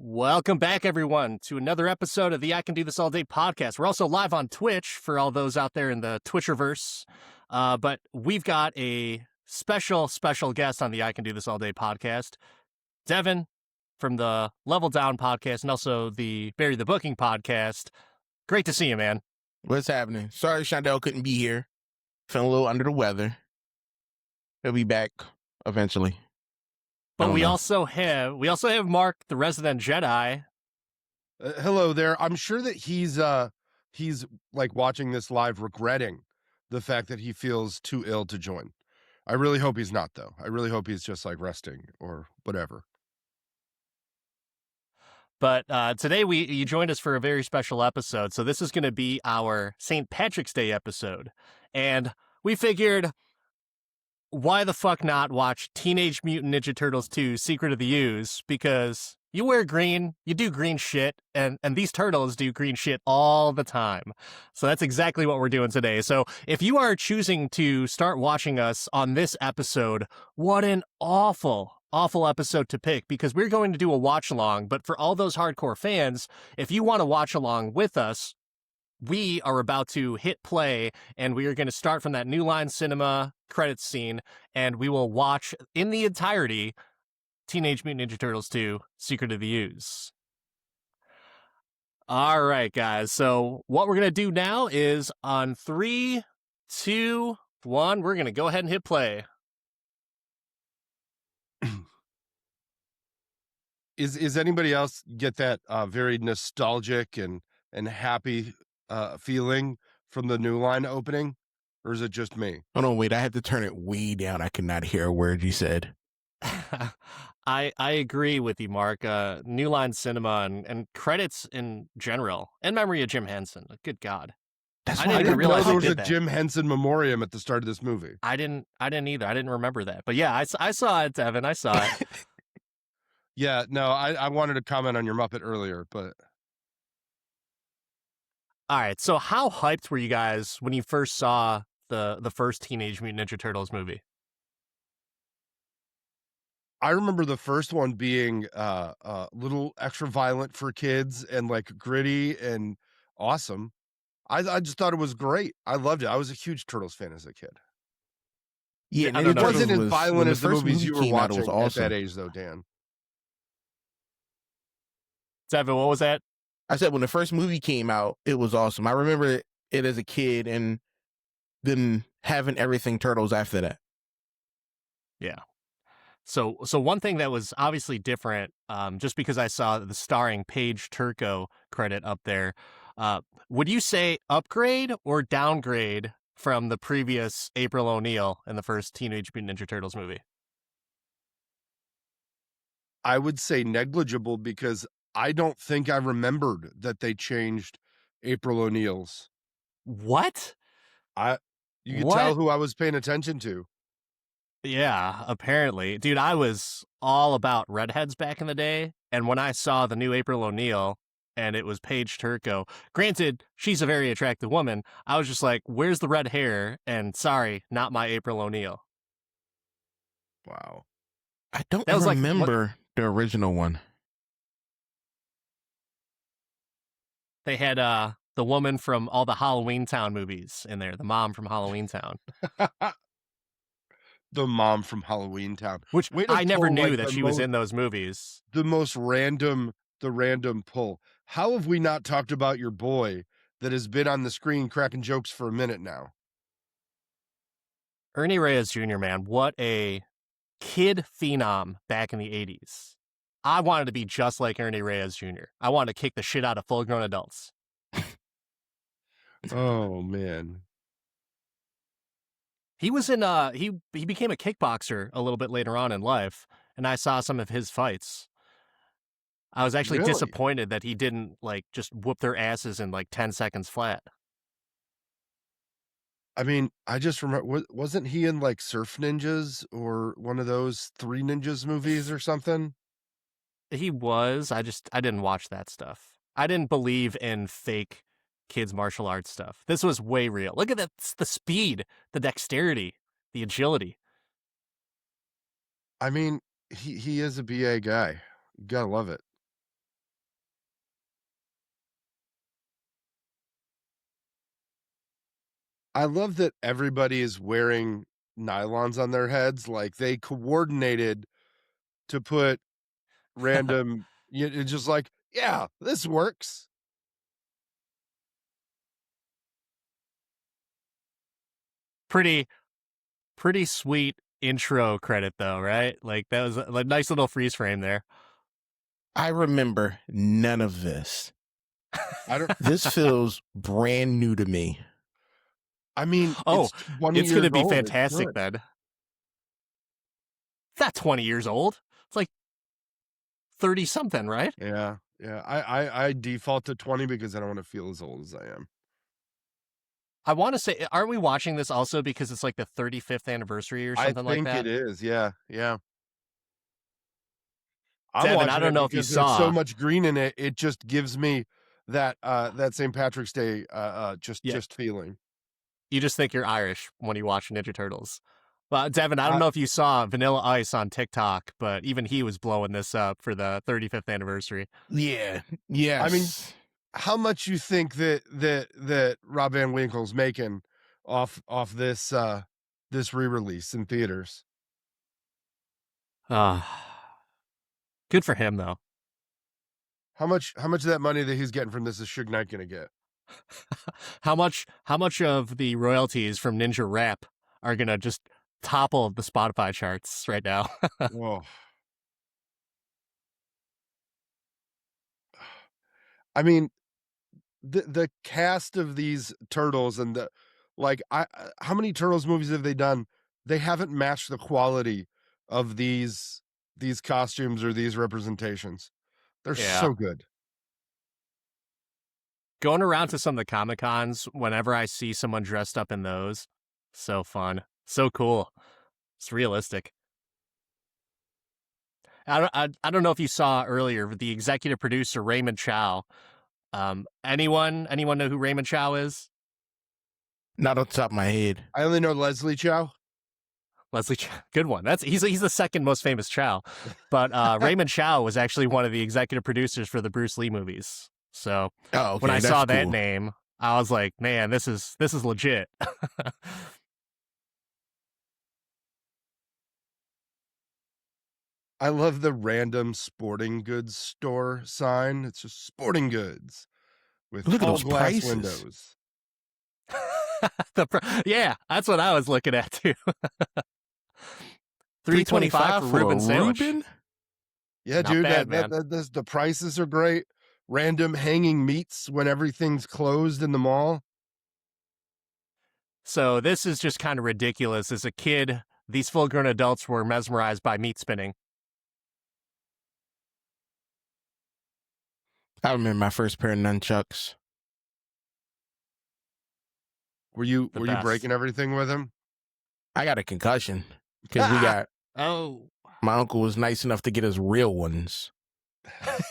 Welcome back, everyone, to another episode of the I Can Do This All Day podcast. We're also live on Twitch for all those out there in the Twitcherverse. But we've got a special guest on the I Can Do This All Day podcast, Devin from the Level Down podcast and also the Bury the Booking podcast. Great to see you, man. What's happening? Sorry Shondell couldn't be here. Feeling a little under the weather. He'll be back eventually. But we also have Mark, the resident Jedi. Hello there. I'm sure that he's like watching this live regretting the fact that he feels too ill to join. I really hope he's not, though. I really hope he's just like resting or whatever. But today you joined us for a very special episode. So this is going to be our St. Patrick's Day episode. And we figured, why the fuck not watch Teenage Mutant Ninja Turtles 2 Secret of the Ooze? Because you wear green, you do green shit, and these turtles do green shit all the time. So that's exactly what we're doing today. So if you are choosing to start watching us on this episode, what an awful episode to pick, because we're going to do a watch along. But for all those hardcore fans, if you want to watch along with us, we are about to hit play, and we are going to start from that New Line Cinema credits scene, and we will watch in the entirety Teenage Mutant Ninja Turtles 2 Secret of the Ooze. All right, guys. So what we're going to do now is on 3, 2, 1, we're going to go ahead and hit play. Is anybody else get that very nostalgic and happy feeling from the New Line opening, or is it just me? Oh no, wait, I had to turn it way down. I could not hear a word you said. I agree with you, Mark. New Line Cinema and credits in general, in memory of Jim Henson. Good God. That's I why didn't I didn't realize know there they was did a that. Jim Henson memoriam at the start of this movie. I didn't either. I didn't remember that. But yeah, I saw it, Devin. I saw it. Yeah, no, I wanted to comment on your Muppet earlier, but All right, so how hyped were you guys when you first saw the first Teenage Mutant Ninja Turtles movie? I remember the first one being a little extra violent for kids and like gritty and awesome. I just thought it was great. I loved it. I was a huge Turtles fan as a kid. Yeah, I don't It know. wasn't as when violent as the first movies movie you were came out, it watching was at awesome. that age, though, Dan. Devin, what was that? I said when the first movie came out, it was awesome. I remember it as a kid, and then having everything Turtles after that. Yeah. So one thing that was obviously different, just because I saw the starring Paige Turco credit up there, would you say upgrade or downgrade from the previous April O'Neil in the first Teenage Mutant Ninja Turtles movie? I would say negligible, because I don't think I remembered that they changed April O'Neil's. What? You could What? tell who I was paying attention to. Yeah, apparently. Dude, I was all about redheads back in the day, and when I saw the new April O'Neil and it was Paige Turco, granted, she's a very attractive woman, I was just like, where's the red hair? And sorry, not my April O'Neil. Wow. I don't That was like- remember the original one. They had the woman from all the Halloween Town movies in there, the mom from Halloween Town, The mom from Halloween Town. which Way to I never pull, knew like, that the she was most- in those movies. The random pull. How have we not talked about your boy that has been on the screen cracking jokes for a minute now? Ernie Reyes Jr., man, what a kid phenom back in the 80s. I wanted to be just like Ernie Reyes Jr. I wanted to kick the shit out of full-grown adults. Oh, man. He was in he became a kickboxer a little bit later on in life, and I saw some of his fights. I was actually Really? disappointed that he didn't like just whoop their asses in like 10 seconds flat. I mean, I just remember, wasn't he in like Surf Ninjas or one of those Three Ninjas movies or something? He was. I didn't watch that stuff. I didn't believe in fake kids martial arts stuff. This was way real. Look at that, the speed, the dexterity, the agility. I mean, he is a BA guy. You gotta love it. I love that everybody is wearing nylons on their heads. Like they coordinated to put random, it's just like, yeah, this works. Pretty sweet intro credit though, right? Like that was a nice little freeze frame there. I remember none of this. I don't, This feels brand new to me. I mean, Oh, it's 20 it's years gonna be old. It's fantastic good. then. It's not 20 years old. It's like 30 something, right? Yeah. Yeah. I default to 20 because I don't want to feel as old as I am. I want to say, aren't we watching this also because it's like the 35th anniversary or something like that? I think it is. Yeah. Yeah. I'm Devin, I watching don't it know if you because there's so saw. much green in it. It just gives me that St. Patrick's Day just feeling. You just think you're Irish when you watch Ninja Turtles. Well, Devin, I don't know if you saw Vanilla Ice on TikTok, but even he was blowing this up for the 35th anniversary. Yeah. Yes. I mean, how much you think that Rob Van Winkle's making off this this re-release in theaters? Good for him though. How much of that money that he's getting from this is Suge Knight gonna get? How much of the royalties from Ninja Rap are gonna just topple the Spotify charts right now? Whoa. I mean, the cast of these turtles and the how many Turtles movies have they done? They haven't matched the quality of these costumes or these representations. They're so good. Going around to some of the Comic Cons, whenever I see someone dressed up in those, so fun, so cool. It's realistic. I don't know if you saw earlier, but the executive producer Raymond Chow. Anyone know who Raymond Chow is? Not on the top of my head. I only know Leslie Chow. Leslie Chow, good one. He's the second most famous Chow, but Raymond Chow was actually one of the executive producers for the Bruce Lee movies. So when I saw that name, I was like, man, this is legit. I love the random sporting goods store sign. It's just sporting goods with Look at all those glass prices. windows. Yeah, that's what I was looking at too. $3.25 for Reuben sandwich. Yeah, Not dude, bad, the prices are great. Random hanging meats when everything's closed in the mall. So this is just kind of ridiculous. As a kid, these full-grown adults were mesmerized by meat spinning. I remember my first pair of nunchucks. Were you breaking everything with him? I got a concussion because we got. Oh, my uncle was nice enough to get us real ones.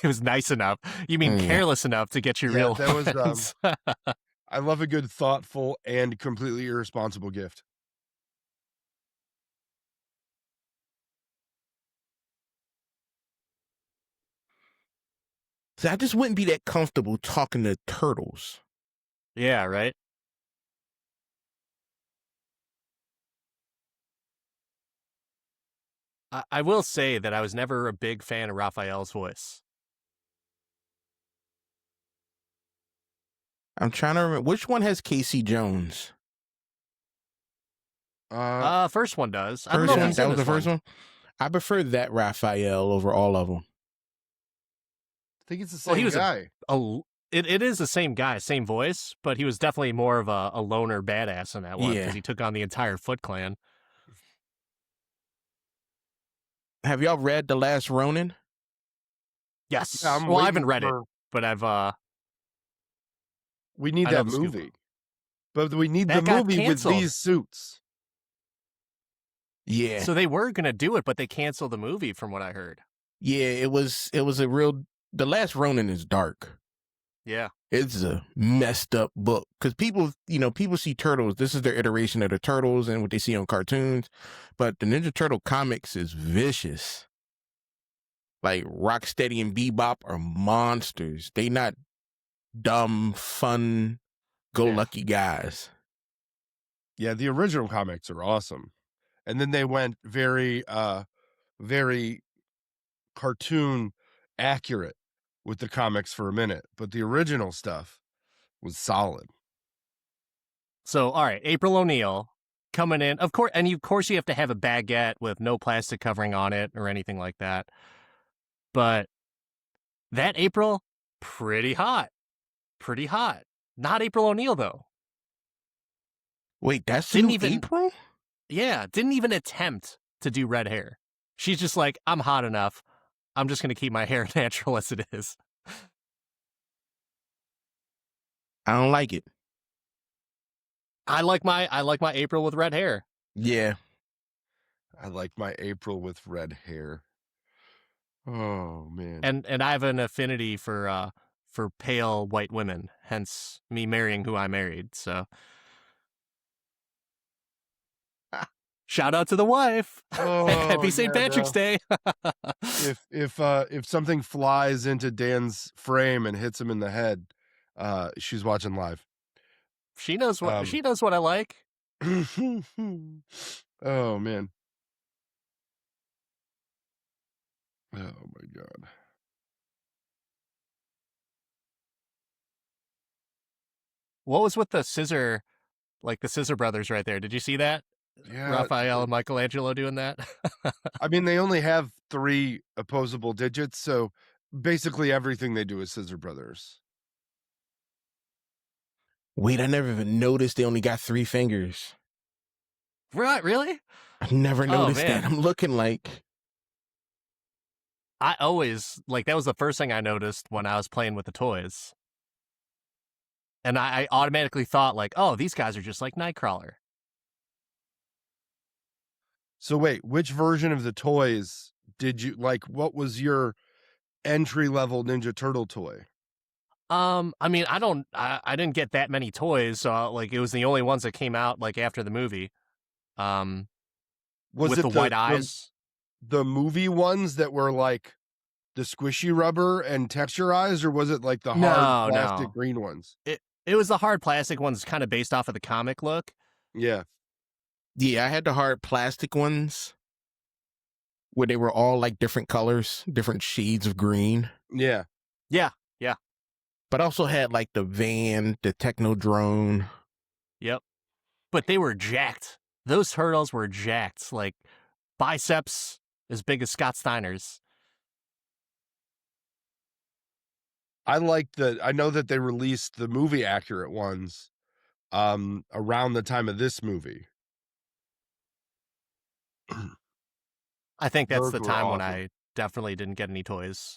It was nice enough. You mean careless enough to get you real that ones? Was, I love a good, thoughtful, and completely irresponsible gift. So I just wouldn't be that comfortable talking to turtles. Yeah, right? I will say that I was never a big fan of Raphael's voice. I'm trying to remember. Which one has Casey Jones? First one does. That was the first one? I prefer that Raphael over all of them. I think it's the same guy. It is the same guy, same voice, but he was definitely more of a loner badass in that one because he took on the entire Foot Clan. Have y'all read The Last Ronin? Yes. Yeah, I haven't read it, but I've we need that movie. But we need the movie with these suits. Yeah. So they were going to do it, but they canceled the movie from what I heard. Yeah, it was a real. The Last Ronin is dark. Yeah. It's a messed up book because people see Turtles. This is their iteration of the Turtles and what they see on cartoons. But the Ninja Turtle comics is vicious. Like Rocksteady and Bebop are monsters. They not dumb, fun, go-lucky guys. Yeah, the original comics are awesome. And then they went very cartoon accurate with the comics for a minute, but the original stuff was solid. So, all right, April O'Neil coming in, of course, and of course you have to have a baguette with no plastic covering on it or anything like that. But that April, pretty hot. Not April O'Neil though. Wait, that's Didn't new even- April? Yeah, didn't even attempt to do red hair. She's just like, I'm hot enough. I'm just going to keep my hair natural as it is. I don't like it. I like my April with red hair. Yeah. I like my April with red hair. Oh man. And I have an affinity for pale white women, hence me marrying who I married. So shout out to the wife. Oh, Happy St. yeah, Patrick's Day. if something flies into Dan's frame and hits him in the head, she's watching live. She knows what I like. Oh man. Oh my god. What was with the scissor brothers right there? Did you see that? Yeah. Raphael and Michelangelo doing that? I mean, they only have 3 opposable digits, so basically everything they do is Scissor Brothers. Wait, I never even noticed they only got 3 fingers. Right, really? I never noticed man. that. I'm looking like... I always, that was the first thing I noticed when I was playing with the toys. And I automatically thought, oh, these guys are just like Nightcrawler. So wait, which version of the toys did you like? What was your entry-level Ninja Turtle toy? I mean, I didn't get that many toys, so it was the only ones that came out after the movie. Was with it the white eyes? The movie ones that were like the squishy rubber and texturized, or was it like the hard plastic green ones? It was the hard plastic ones, kind of based off of the comic look. Yeah. Yeah, I had the hard plastic ones where they were all like different colors, different shades of green. Yeah. Yeah. But I also had like the van, the techno drone. Yep. But they were jacked. Those turtles were jacked. Biceps as big as Scott Steiner's. I know that they released the movie accurate ones around the time of this movie. I think that's Those the were time when awesome. I definitely didn't get any toys.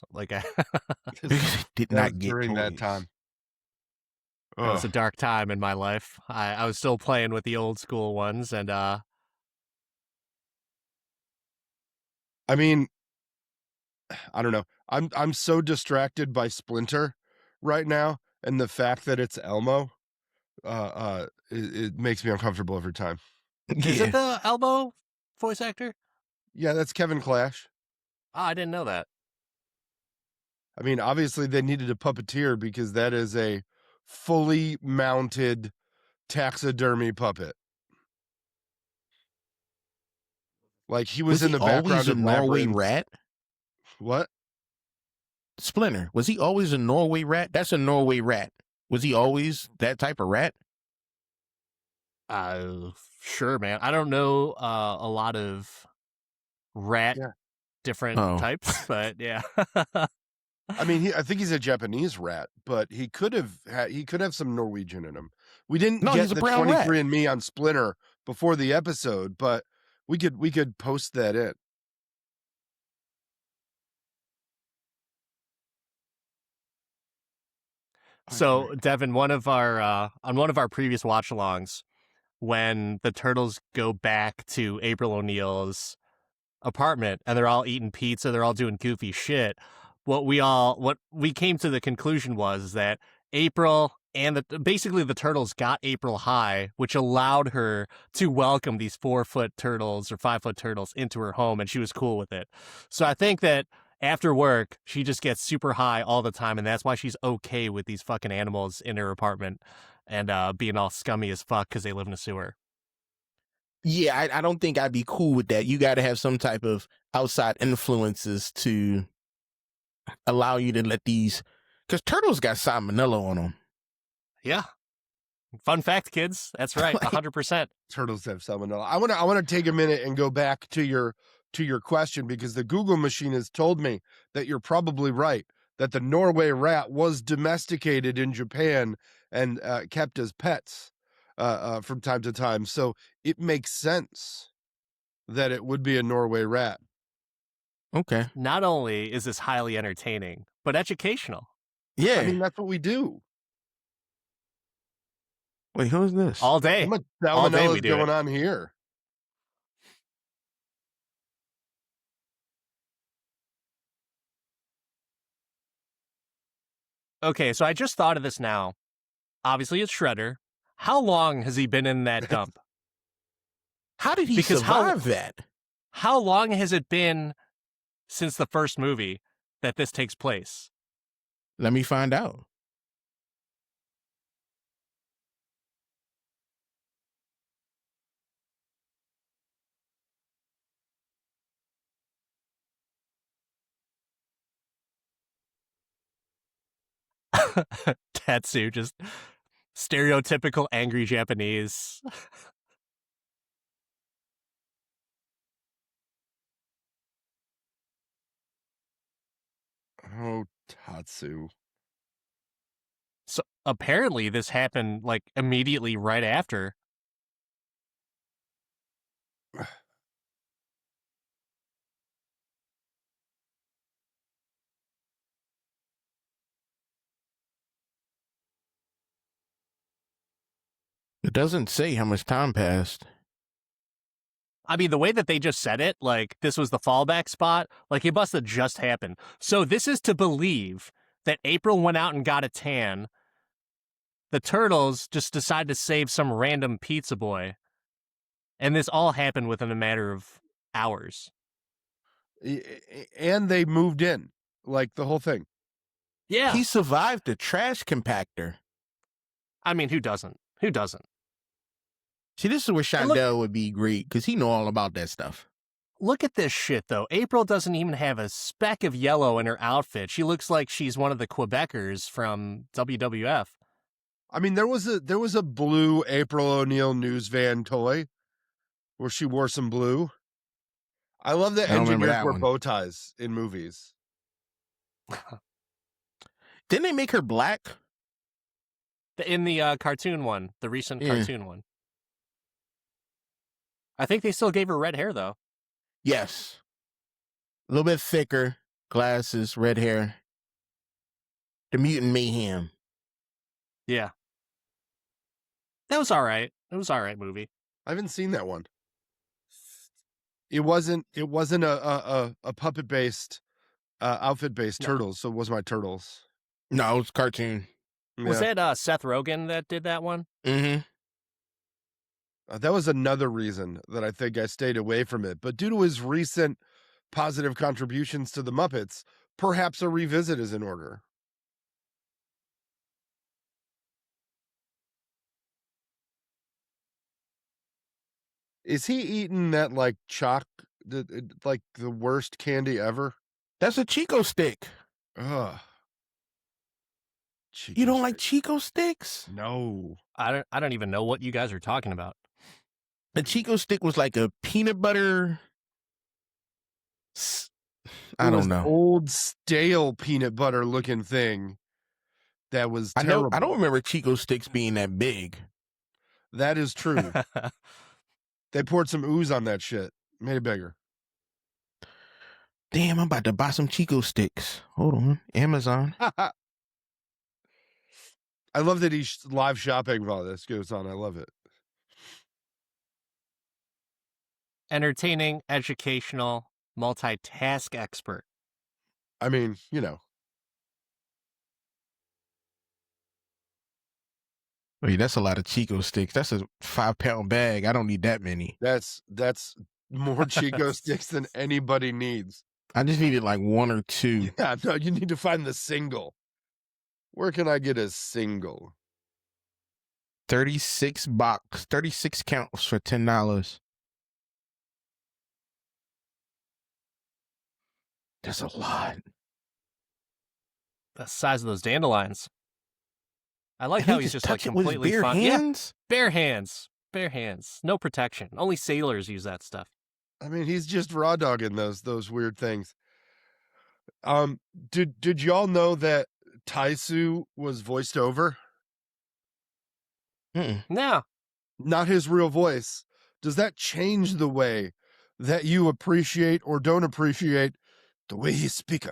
Did not get during that toys. time. That was a dark time in my life. I was still playing with the old school ones, and I mean, I don't know. I'm so distracted by Splinter right now, and the fact that it's Elmo, it makes me uncomfortable every time. Is it the Elmo voice actor? Yeah, that's Kevin Clash. Oh, I didn't know that. I mean, obviously they needed a puppeteer because that is a fully mounted taxidermy puppet. He was in the background always a of Norway Labyrinth. rat? What? Splinter, was he always a Norway rat? That's a Norway rat. Was he always that type of rat? Sure, man. I don't know a lot of rat different types, but yeah. I mean, I think he's a Japanese rat, but he could have some Norwegian in him. We didn't get the 23andMe on Splinter before the episode, but we could post that in. So, Devin, on one of our previous watch-alongs, when the turtles go back to April O'Neil's apartment and they're all eating pizza, they're all doing goofy shit. What we came to the conclusion was that April and basically the turtles got April high, which allowed her to welcome these 4-foot turtles or 5-foot turtles into her home, and she was cool with it. So I think that after work, she just gets super high all the time, and that's why she's okay with these fucking animals in her apartment and being all scummy as fuck because they live in a sewer. Yeah, I don't think I'd be cool with that. You got to have some type of outside influences to allow you to let these, because turtles got salmonella on them. Yeah. Fun fact, kids. That's right. 100%. Turtles have salmonella. I want to take a minute and go back to your question, because the Google machine has told me that you're probably right, that the Norway rat was domesticated in Japan and kept as pets from time to time. So it makes sense that it would be a Norway rat. Okay. Not only is this highly entertaining, but educational. Yeah. I mean, that's what we do. Wait, who's this? All day. How much All day salmonella we is do going it. on here? Okay, so I just thought of this now. Obviously, it's Shredder. How long has he been in that dump? How did he Because survive that? How long has it been since the first movie that this takes place? Let me find out. Tetsu, just stereotypical angry Japanese. Oh, Tatsu. So apparently this happened like immediately right after. It doesn't say how much time passed. I mean, the way that they just said it, like this was the fallback spot, like it must have just happened. So this is to believe that April went out and got a tan. The turtles just decided to save some random pizza boy. And this all happened within a matter of hours. And they moved in, like the whole thing. Yeah. He survived the trash compactor. I mean, who doesn't? Who doesn't? See, this is where Shondell would be great, because he know all about that stuff. Look at this shit, though. April doesn't even have a speck of yellow in her outfit. She looks like she's one of the Quebecers from WWF. I mean, there was a blue April O'Neil news van toy where she wore some blue. I love that engineers wear bow ties in movies. Didn't they make her black? In the cartoon one, the recent cartoon one. I think they still gave her red hair, though. Yes. A little bit thicker, glasses, red hair. The Mutant Mayhem. Yeah. That was all right. It was all right movie. I haven't seen that one. It wasn't a puppet based, outfit based Turtles. So it was my Turtles. No, it was cartoon. Yeah. Was that Seth Rogen that did that one? Mm-hmm. That was another reason that I think I stayed away from it. But due to his recent positive contributions to the Muppets, perhaps a revisit is in order. Is he eating that like like the worst candy ever? That's a Chico stick. Ugh. You don't like Chico sticks? No. I don't even know what you guys are talking about. A Chico stick was like a peanut butter. I don't know. Old stale peanut butter looking thing. That was terrible. I don't remember Chico sticks being that big. That is true. They poured some ooze on that shit. Made it bigger. Damn, I'm about to buy some Chico sticks. Hold on. Amazon. I love that he's live shopping while this goes on. I love it. Entertaining, educational, multitask expert. I mean, you know. Wait, that's a lot of Chico sticks. That's a 5-pound bag. I don't need that many. That's more Chico sticks than anybody needs. I just needed like 1 or 2. Yeah, no, you need to find the single. Where can I get a single? 36 counts for $10. That's a lot. The size of those dandelions. I like And how he he's just just like touch it with his completely bare fine. Yeah, hands. bare hands. Bare hands. No protection. Only sailors use that stuff. I mean, he's just raw dogging those weird things. Did y'all know that Taisu was voiced over? No. Not his real voice. Does that change the way that you appreciate or don't appreciate the way he speaks?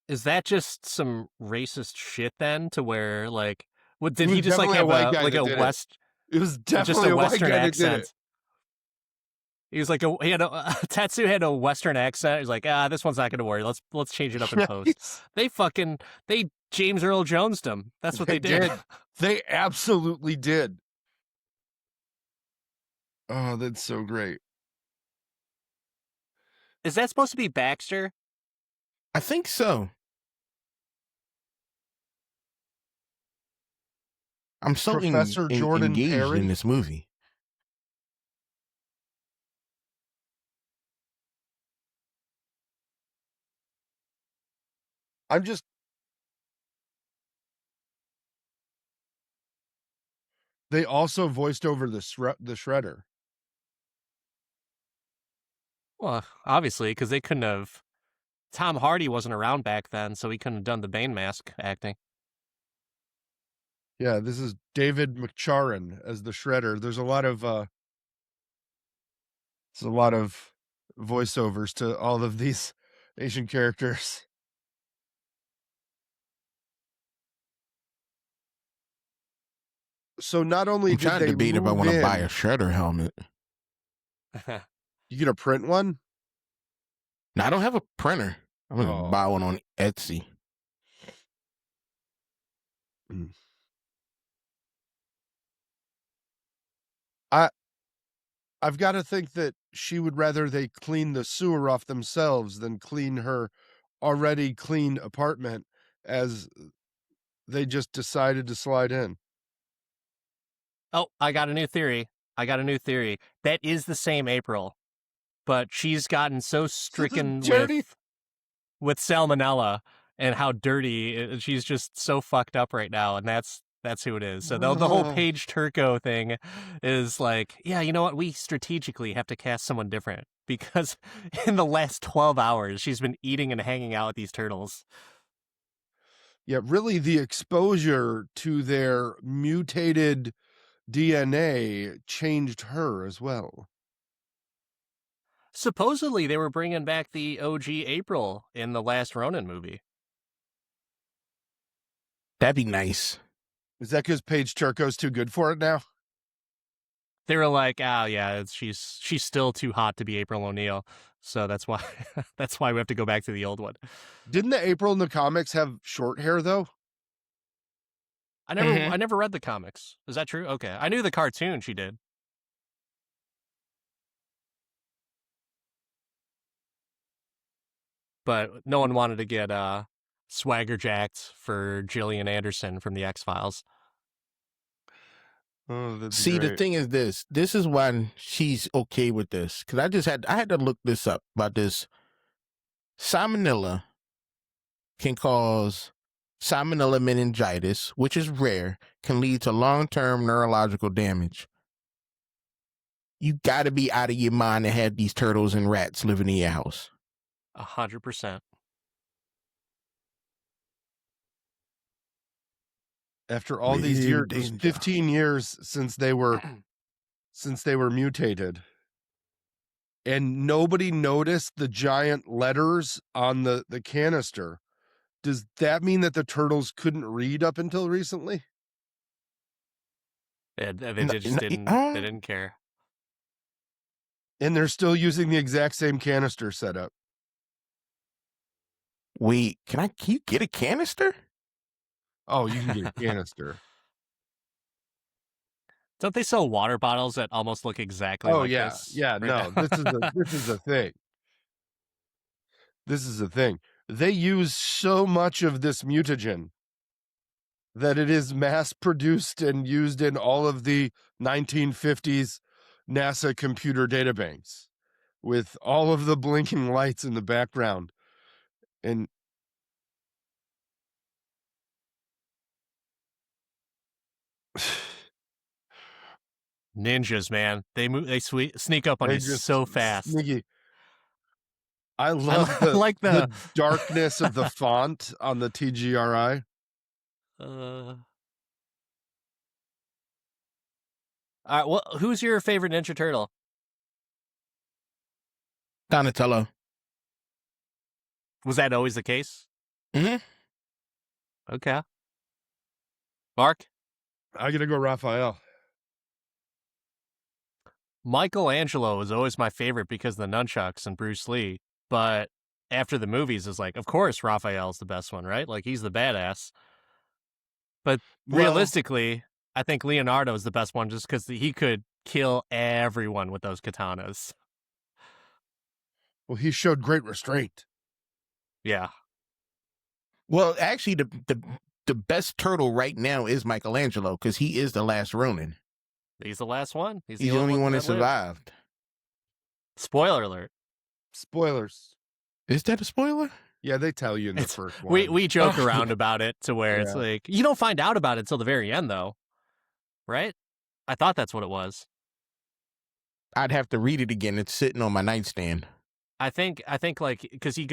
Is that just some racist shit then? To where like, what did It he was just like definitely a have white guy like that a did it. west? It was Just definitely a a white Western guy that did accent. it. He was like he had a Tatsu had a Western accent. He's like, this one's not gonna work. Let's change it up in post. They James Earl Jones'd him. That's what they did. They absolutely did. Oh, that's so great. Is that supposed to be Baxter? I think so. I'm so Professor Jordan engaged Perry? in this movie. I'm just. They also voiced over the Shredder. Well, obviously, because they couldn't have. Tom Hardy wasn't around back then, so he couldn't have done the Bane mask acting. Yeah, this is David McCharron as the Shredder. There's a lot of voiceovers to all of these Asian characters. So not only I'm did trying to they debate if I move want to in, buy a Shredder helmet. you get a print one? Now, I don't have a printer. I'm going to buy one on Etsy. I've got to think that she would rather they clean the sewer off themselves than clean her already clean apartment, as they just decided to slide in. Oh, I got a new theory. That is the same April, but she's gotten so stricken with salmonella and how dirty she's just so fucked up right now, and that's who it is. So the whole Paige Turco thing is like, yeah, you know what? We strategically have to cast someone different because in the last 12 hours she's been eating and hanging out with these turtles. Yeah, really, the exposure to their mutated DNA changed her as well. Supposedly, they were bringing back the OG April in the last Ronin movie. That'd be nice. Is that because Paige Turco's too good for it now? They were like, oh yeah, she's still too hot to be April O'Neil, so that's why we have to go back to the old one. Didn't the April in the comics have short hair though? I never read the comics. Is that true? Okay, I knew the cartoon she did. But no one wanted to get swagger jacked for Gillian Anderson from the X-Files. Oh, see, great. The thing is this is why she's okay with this, because I had to look this up about this. Salmonella can cause salmonella meningitis, which is rare, can lead to long-term neurological damage. You got to be out of your mind to have these turtles and rats living in your house. 100%. After all these years, 15 years since they were mutated, and nobody noticed the giant letters on the canister. Does that mean that the turtles couldn't read up until recently? They didn't care. And they're still using the exact same canister setup. Wait, can you get a canister? Oh, you can get a canister. Don't they sell water bottles that almost look exactly like this? Yeah, right no, now? this is the thing. This is the thing. They use so much of this mutagen that it is mass produced and used in all of the 1950s NASA computer databanks, with all of the blinking lights in the background And Ninjas, man, they move, they sneak up on they you just so fast. sneaky. I I love like the darkness of the font on the TGRI. All right, well, who's your favorite Ninja Turtle? Donatello. Was that always the case? Mm-hmm. Okay. Mark? I gotta go Raphael. Michelangelo was always my favorite because of the nunchucks and Bruce Lee, but after the movies, it's like, of course, Raphael's the best one, right? Like, he's the badass. But realistically, I think Leonardo's the best one just because he could kill everyone with those katanas. Well, he showed great restraint. Yeah. Well, actually, the best turtle right now is Michelangelo because he is the last Ronin. He's the last one. He's the only one that survived. Spoiler alert. Spoilers. Is that a spoiler? Yeah, they tell you in the first one. We joke around about it to where it's like, you don't find out about it until the very end, though. Right? I thought that's what it was. I'd have to read it again. It's sitting on my nightstand. I think like, because he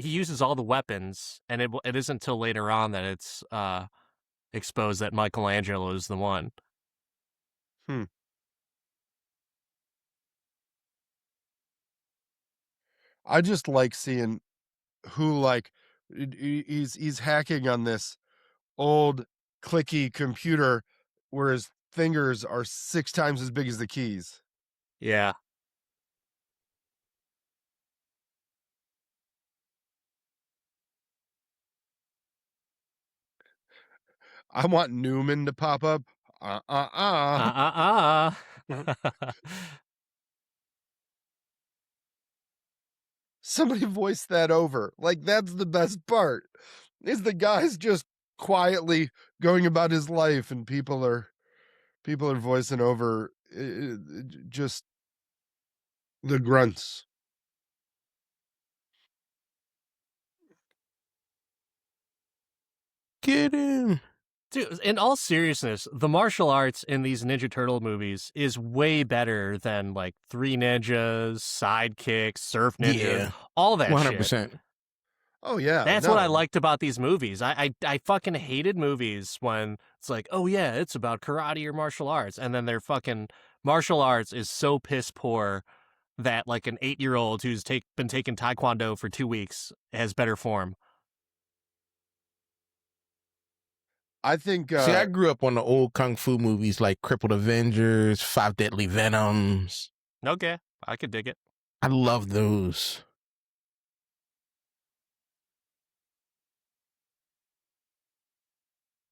uses all the weapons, and it isn't until later on that it's exposed that Michelangelo is the one. I just like seeing who, like, he's hacking on this old clicky computer where his fingers are 6 times as big as the keys. Yeah. I want Newman to pop up. Somebody voice that over. Like, that's the best part. Is the guy's just quietly going about his life, and people are voicing over just the grunts. Get him. Dude, in all seriousness, the martial arts in these Ninja Turtle movies is way better than like Three Ninjas, Sidekicks, Surf Ninjas, all that 100%. shit. Oh yeah, That's what I liked about these movies. I fucking hated movies when it's like, oh yeah, it's about karate or martial arts, and then their fucking martial arts is so piss poor that like an 8-year-old who's been taking Taekwondo for 2 weeks has better form. I think. See, I grew up on the old kung fu movies like Crippled Avengers, Five Deadly Venoms. Okay, I could dig it. I love those.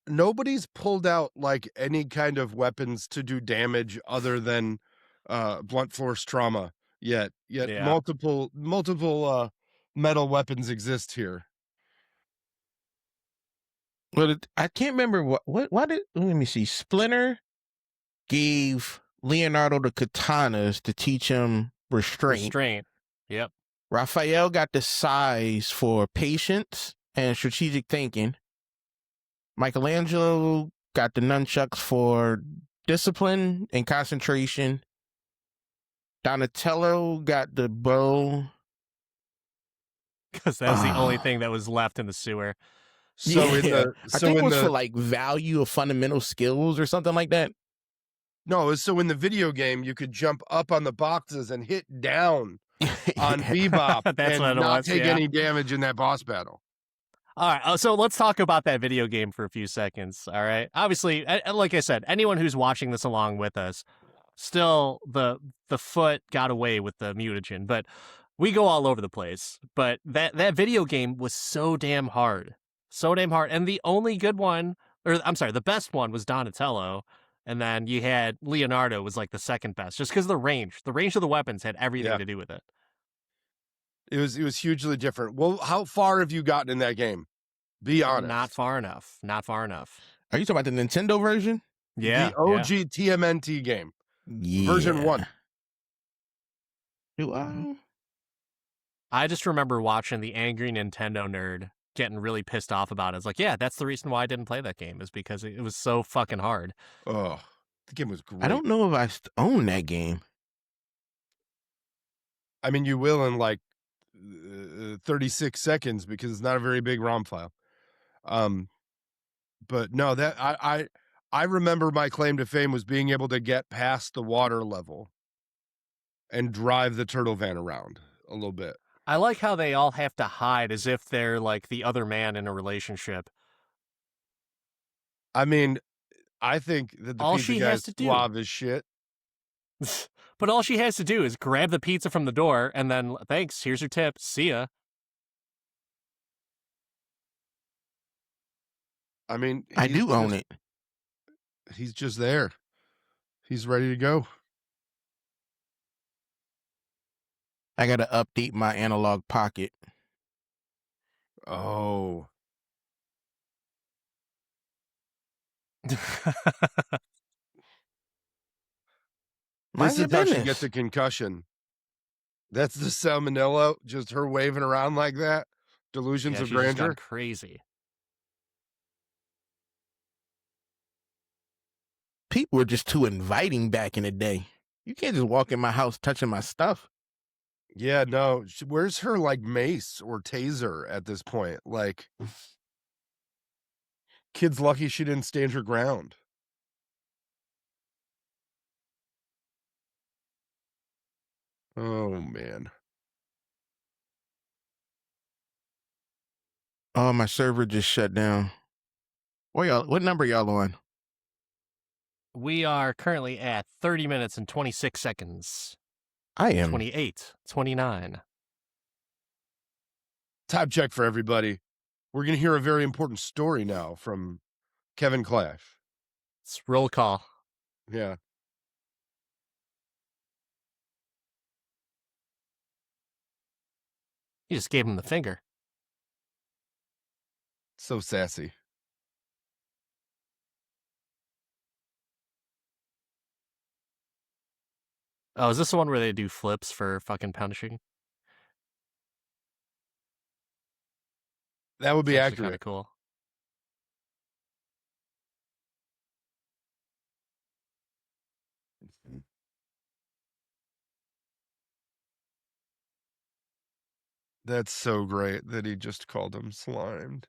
Nobody's pulled out like any kind of weapons to do damage other than blunt force trauma yet. Yeah. multiple metal weapons exist here. Well, I can't remember why did, let me see. Splinter gave Leonardo the katanas to teach him restraint. Yep. Raphael got the size for patience and strategic thinking. Michelangelo got the nunchucks for discipline and concentration. Donatello got the bow. Because that was the only thing that was left in the sewer. So I think it was the for like value of fundamental skills or something like that. no, so in the video game you could jump up on the boxes and hit down on Bebop That's and what it not was, take yeah. any damage in that boss battle. All right, so let's talk about that video game for a few seconds, all right? Obviously, like I said, anyone who's watching this along with us, still the foot got away with the mutagen, but we go all over the place. But that video game was so damn hard. So damn hard. And the only good one, or I'm sorry, the best one was Donatello, and then you had Leonardo was like the second best, just because the range of the weapons had everything to do with it. It was hugely different. Well, how far have you gotten in that game? Be honest. Not far enough. Are you talking about the Nintendo version? Yeah. The OG TMNT game. Yeah. Version 1. Do I? I just remember watching the angry Nintendo nerd getting really pissed off about it. It's like, yeah, that's the reason why I didn't play that game, is because it was so fucking hard. Oh, the game was great. I don't know if I own that game. I mean, you will in like 36 seconds because it's not a very big ROM file. But no, that I remember my claim to fame was being able to get past the water level and drive the turtle van around a little bit. I like how they all have to hide as if they're like the other man in a relationship. I mean, I think that the All pizza she guy's has to do- suave as shit. But all she has to do is grab the pizza from the door and then, thanks, here's your tip, see ya. I mean, I do own it. He's just there. He's ready to go. I got to update my analog pocket. Oh, Mind this your is how she business. gets a concussion. That's the salmonella, just her waving around like that. Delusions Yeah, of she's just grandeur. gone crazy. People were just too inviting back in the day. You can't just walk in my house touching my stuff. Yeah, no. Where's her like mace or taser at this point? Like, kid's lucky she didn't stand her ground. Oh man. Oh, my server just shut down. What number y'all on? We are currently at 30 minutes and 26 seconds. I am 28, 29. Time check for everybody. We're going to hear a very important story now from Kevin Clash. It's roll call. Yeah. You just gave him the finger. So sassy. Oh, is this the one where they do flips for fucking punishing? That would be Kind accurate. of cool. That's so great that he just called him slimed.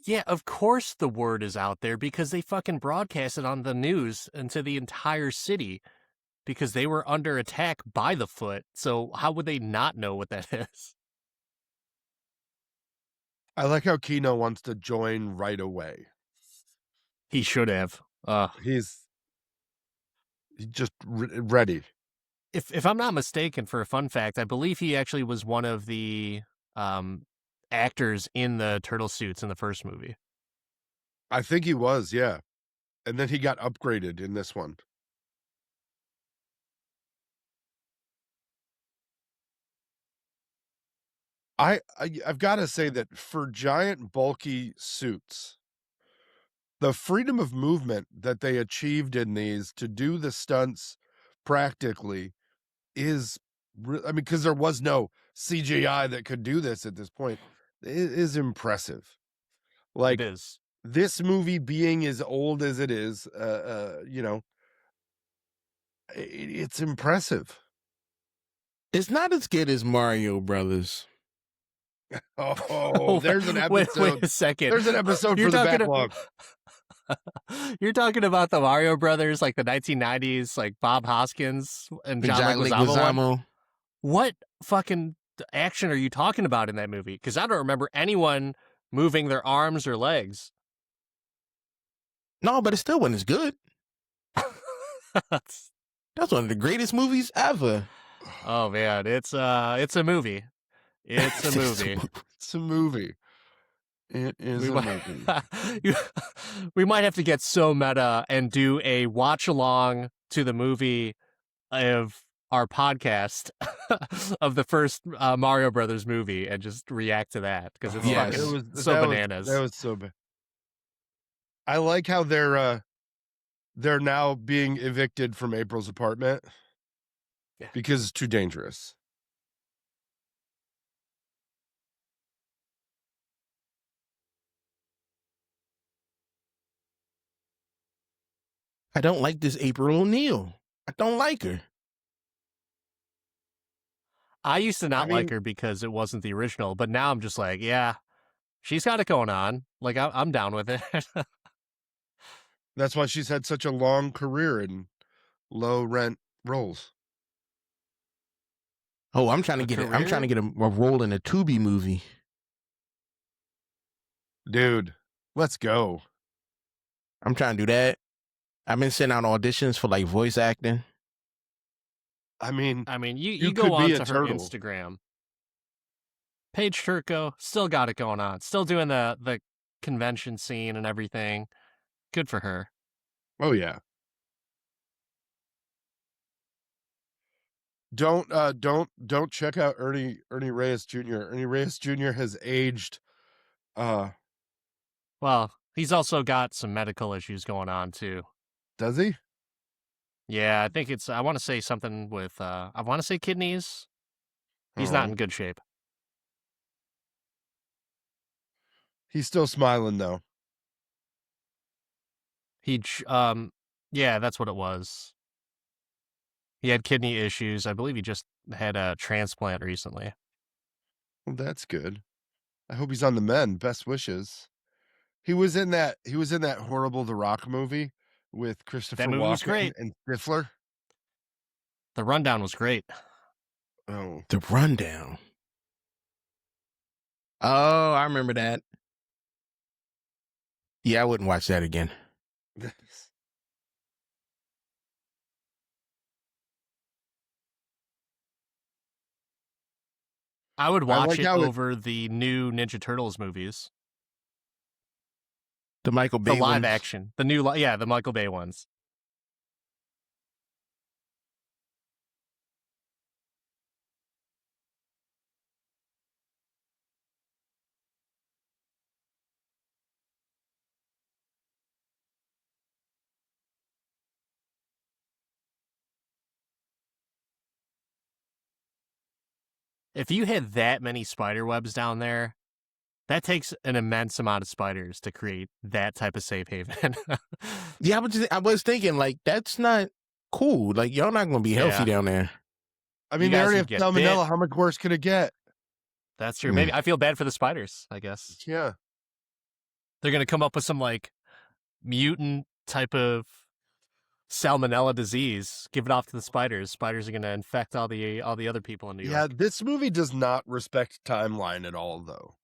Yeah, of course the word is out there because they fucking broadcast it on the news and to the entire city because they were under attack by the Foot. So how would they not know what that is? I like how Keno wants to join right away. He should have. He's just ready. If I'm not mistaken, for a fun fact, I believe he actually was one of the actors in the turtle suits in the first movie. I think he was, yeah. And then he got upgraded in this one. I've got to say that for giant bulky suits, the freedom of movement that they achieved in these to do the stunts practically is, I mean, because there was no CGI that could do this at this point, it is impressive. Like, It is. this movie being as old as it is, you know, it's impressive. It's not as good as Mario Brothers. Oh, there's an episode. Wait a second. There's an episode You're for the talking backlog. You're talking about the Mario Brothers, like the 1990s, like Bob Hoskins and John Leguizamo one? What fucking action are you talking about in that movie? Because I don't remember anyone moving their arms or legs. No, but it still wasn't as good. That's one of the greatest movies ever. Oh man, it's a movie. It's a movie. It's a movie. It is a movie. We might have to get so meta and do a watch along to the movie of our podcast of the first Mario Brothers movie and just react to that because it's Yes. fucking so bananas. That was so bad. I like how they're now being evicted from April's apartment Yeah. because it's too dangerous. I don't like this April O'Neil. I don't like her. I used to not I like mean- her because it wasn't the original, but now I'm just like, yeah, she's got it going on. Like, I'm down with it. That's why she's had such a long career in low rent roles. Oh, I'm trying to A get it. I'm trying to career? get a role in a Tubi movie. Dude, let's go. I'm trying to do that. I've been sending out auditions for like voice acting. I mean, you you go could on be to a her turtle. Instagram. Paige Turco still got it going on. Still doing the convention scene and everything. Good for her. Oh yeah. Don't check out Ernie Reyes Jr. Ernie Reyes Jr. has aged. Well, he's also got some medical issues going on too. Does he? Yeah, I think I want to say something with, I want to say kidneys. He's not Oh. in good shape. He's still smiling though. Yeah, that's what it was. He had kidney issues. I believe he just had a transplant recently. Well, that's good. I hope he's on the mend. Best wishes. He was in that horrible The Rock movie with Christopher movie was Walken great. and Stifler. The rundown was great. Oh. The Rundown. Oh, I remember that. Yeah, I wouldn't watch that again. I would watch like it how over the new Ninja Turtles movies. The Michael Bay The live ones. action. The new, the Michael Bay ones. If you had that many spider webs down there, that takes an immense amount of spiders to create that type of safe haven. Yeah, I was thinking like that's not cool. Like y'all not gonna be healthy Yeah. down there. I mean, You they guys already would have get salmonella. bit. How much worse could it get? That's true. Maybe I feel bad for the spiders, I guess. Yeah. They're going to come up with some like mutant type of salmonella disease, give it off to the spiders. Spiders are going to infect all the other people in New York. Yeah, this movie does not respect timeline at all, though.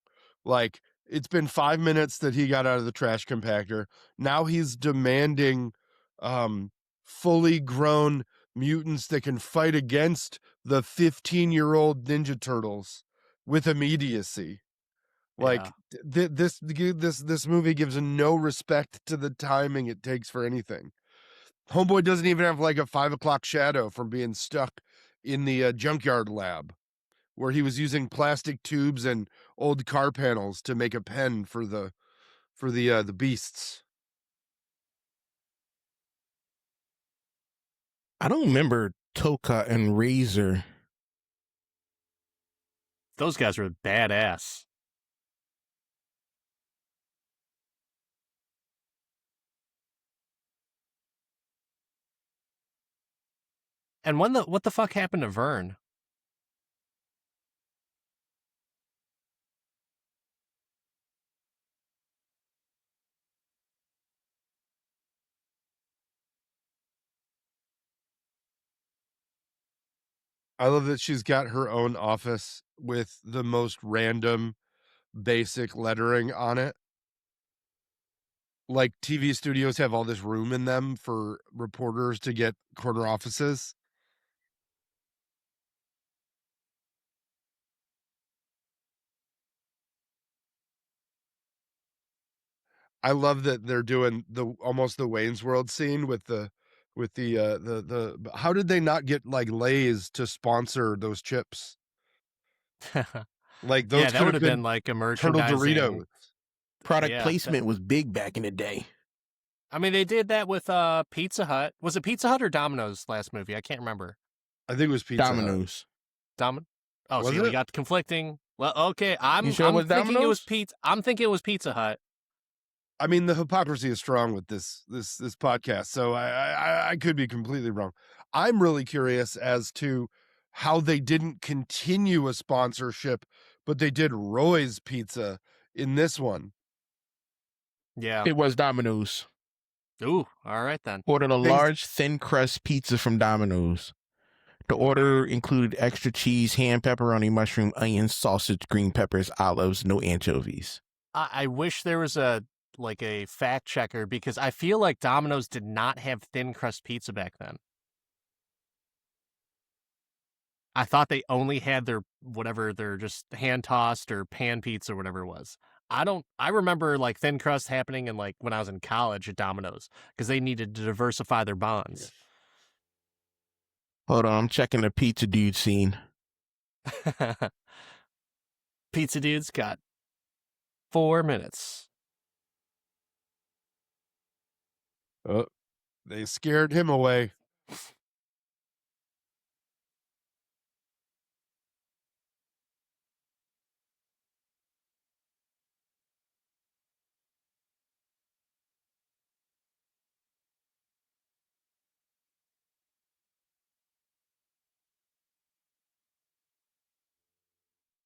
Like, it's been 5 minutes that he got out of the trash compactor. Now he's demanding fully grown mutants that can fight against the 15-year-old Ninja Turtles with immediacy. Like this movie gives no respect to the timing it takes for anything. Homeboy doesn't even have like a 5 o'clock shadow from being stuck in the junkyard lab where he was using plastic tubes and old car panels to make a pen for the beasts. I don't remember Toka and Razor. Those guys were badass. And what the fuck happened to Vern? I love that she's got her own office with the most random basic lettering on it. Like TV studios have all this room in them for reporters to get corner offices. I love that they're doing almost the Wayne's World scene with the how did they not get like Lay's to sponsor those chips? Like those Yeah, that could would have have been been like a Turtle merchandising. Doritos. Product Yeah, placement was big back in the day. I mean, they did that with Pizza Hut. Was it Pizza Hut or Domino's last movie? I can't remember. I think it was Pizza Hut. Domino's. Oh, Was see, we it? got conflicting. Well, okay, You I'm sure it was thinking it Domino's? was Pizza. I'm thinking it was Pizza Hut. I mean, the hypocrisy is strong with this podcast, so I could be completely wrong. I'm really curious as to how they didn't continue a sponsorship, but they did Roy's Pizza in this one. Yeah. It was Domino's. Ooh, all right then. Ordered a They- large thin crust pizza from Domino's. The order included extra cheese, ham, pepperoni, mushroom, onions, sausage, green peppers, olives, no anchovies. I wish there was a fact checker because I feel like Domino's did not have thin crust pizza back then. I thought they only had their just hand tossed or pan pizza or whatever it was. I remember like thin crust happening in like when I was in college at Domino's because they needed to diversify their bonds. Hold on, I'm checking the pizza dude scene. Pizza dude's got 4 minutes. Oh, they scared him away.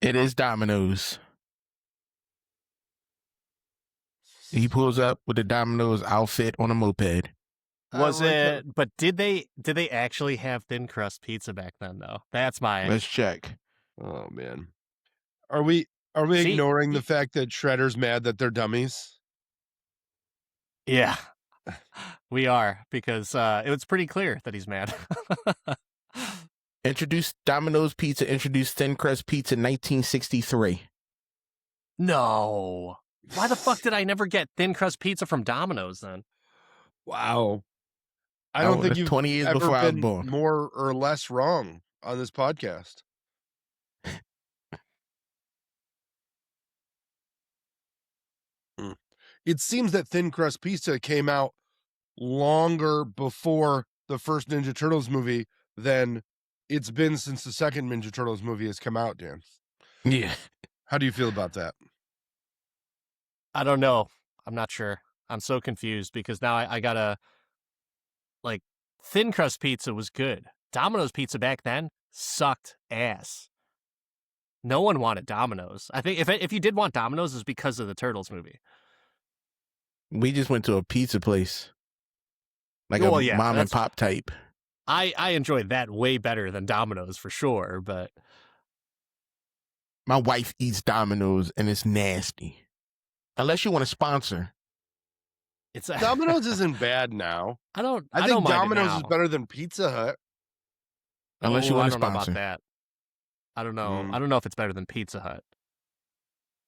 It is Domino's. He pulls up with the Domino's outfit on a moped. Was it? But did they actually have thin crust pizza back then though? That's my. Let's check. Oh man, are we See, ignoring the fact that Shredder's mad that they're dummies? Yeah, we are because it was pretty clear that he's mad. Introduced Domino's Pizza, introduced thin crust pizza 1963. No. Why the fuck did I never get thin crust pizza from Domino's then? Wow. I don't think that's you've 20 years ever before I was been born. more or less wrong on this podcast. It seems that thin crust pizza came out longer before the first Ninja Turtles movie than it's been since the second Ninja Turtles movie has come out, Dan. Yeah. How do you feel about that? I don't know. I'm not sure. I'm so confused because now I gotta like thin crust pizza was good. Domino's pizza back then sucked ass. No one wanted Domino's. I think if you did want Domino's, it was because of the Turtles movie. We just went to a pizza place. Like Well, a yeah, mom and that's- pop type. I enjoyed that way better than Domino's for sure, but My wife eats Domino's and it's nasty. Unless you want to sponsor. it's Domino's isn't bad now. I don't I don't think mind it Domino's is now. better than Pizza Hut. Unless you Oh, want I to don't know sponsor. about that. I don't know. Mm. I don't know if it's better than Pizza Hut.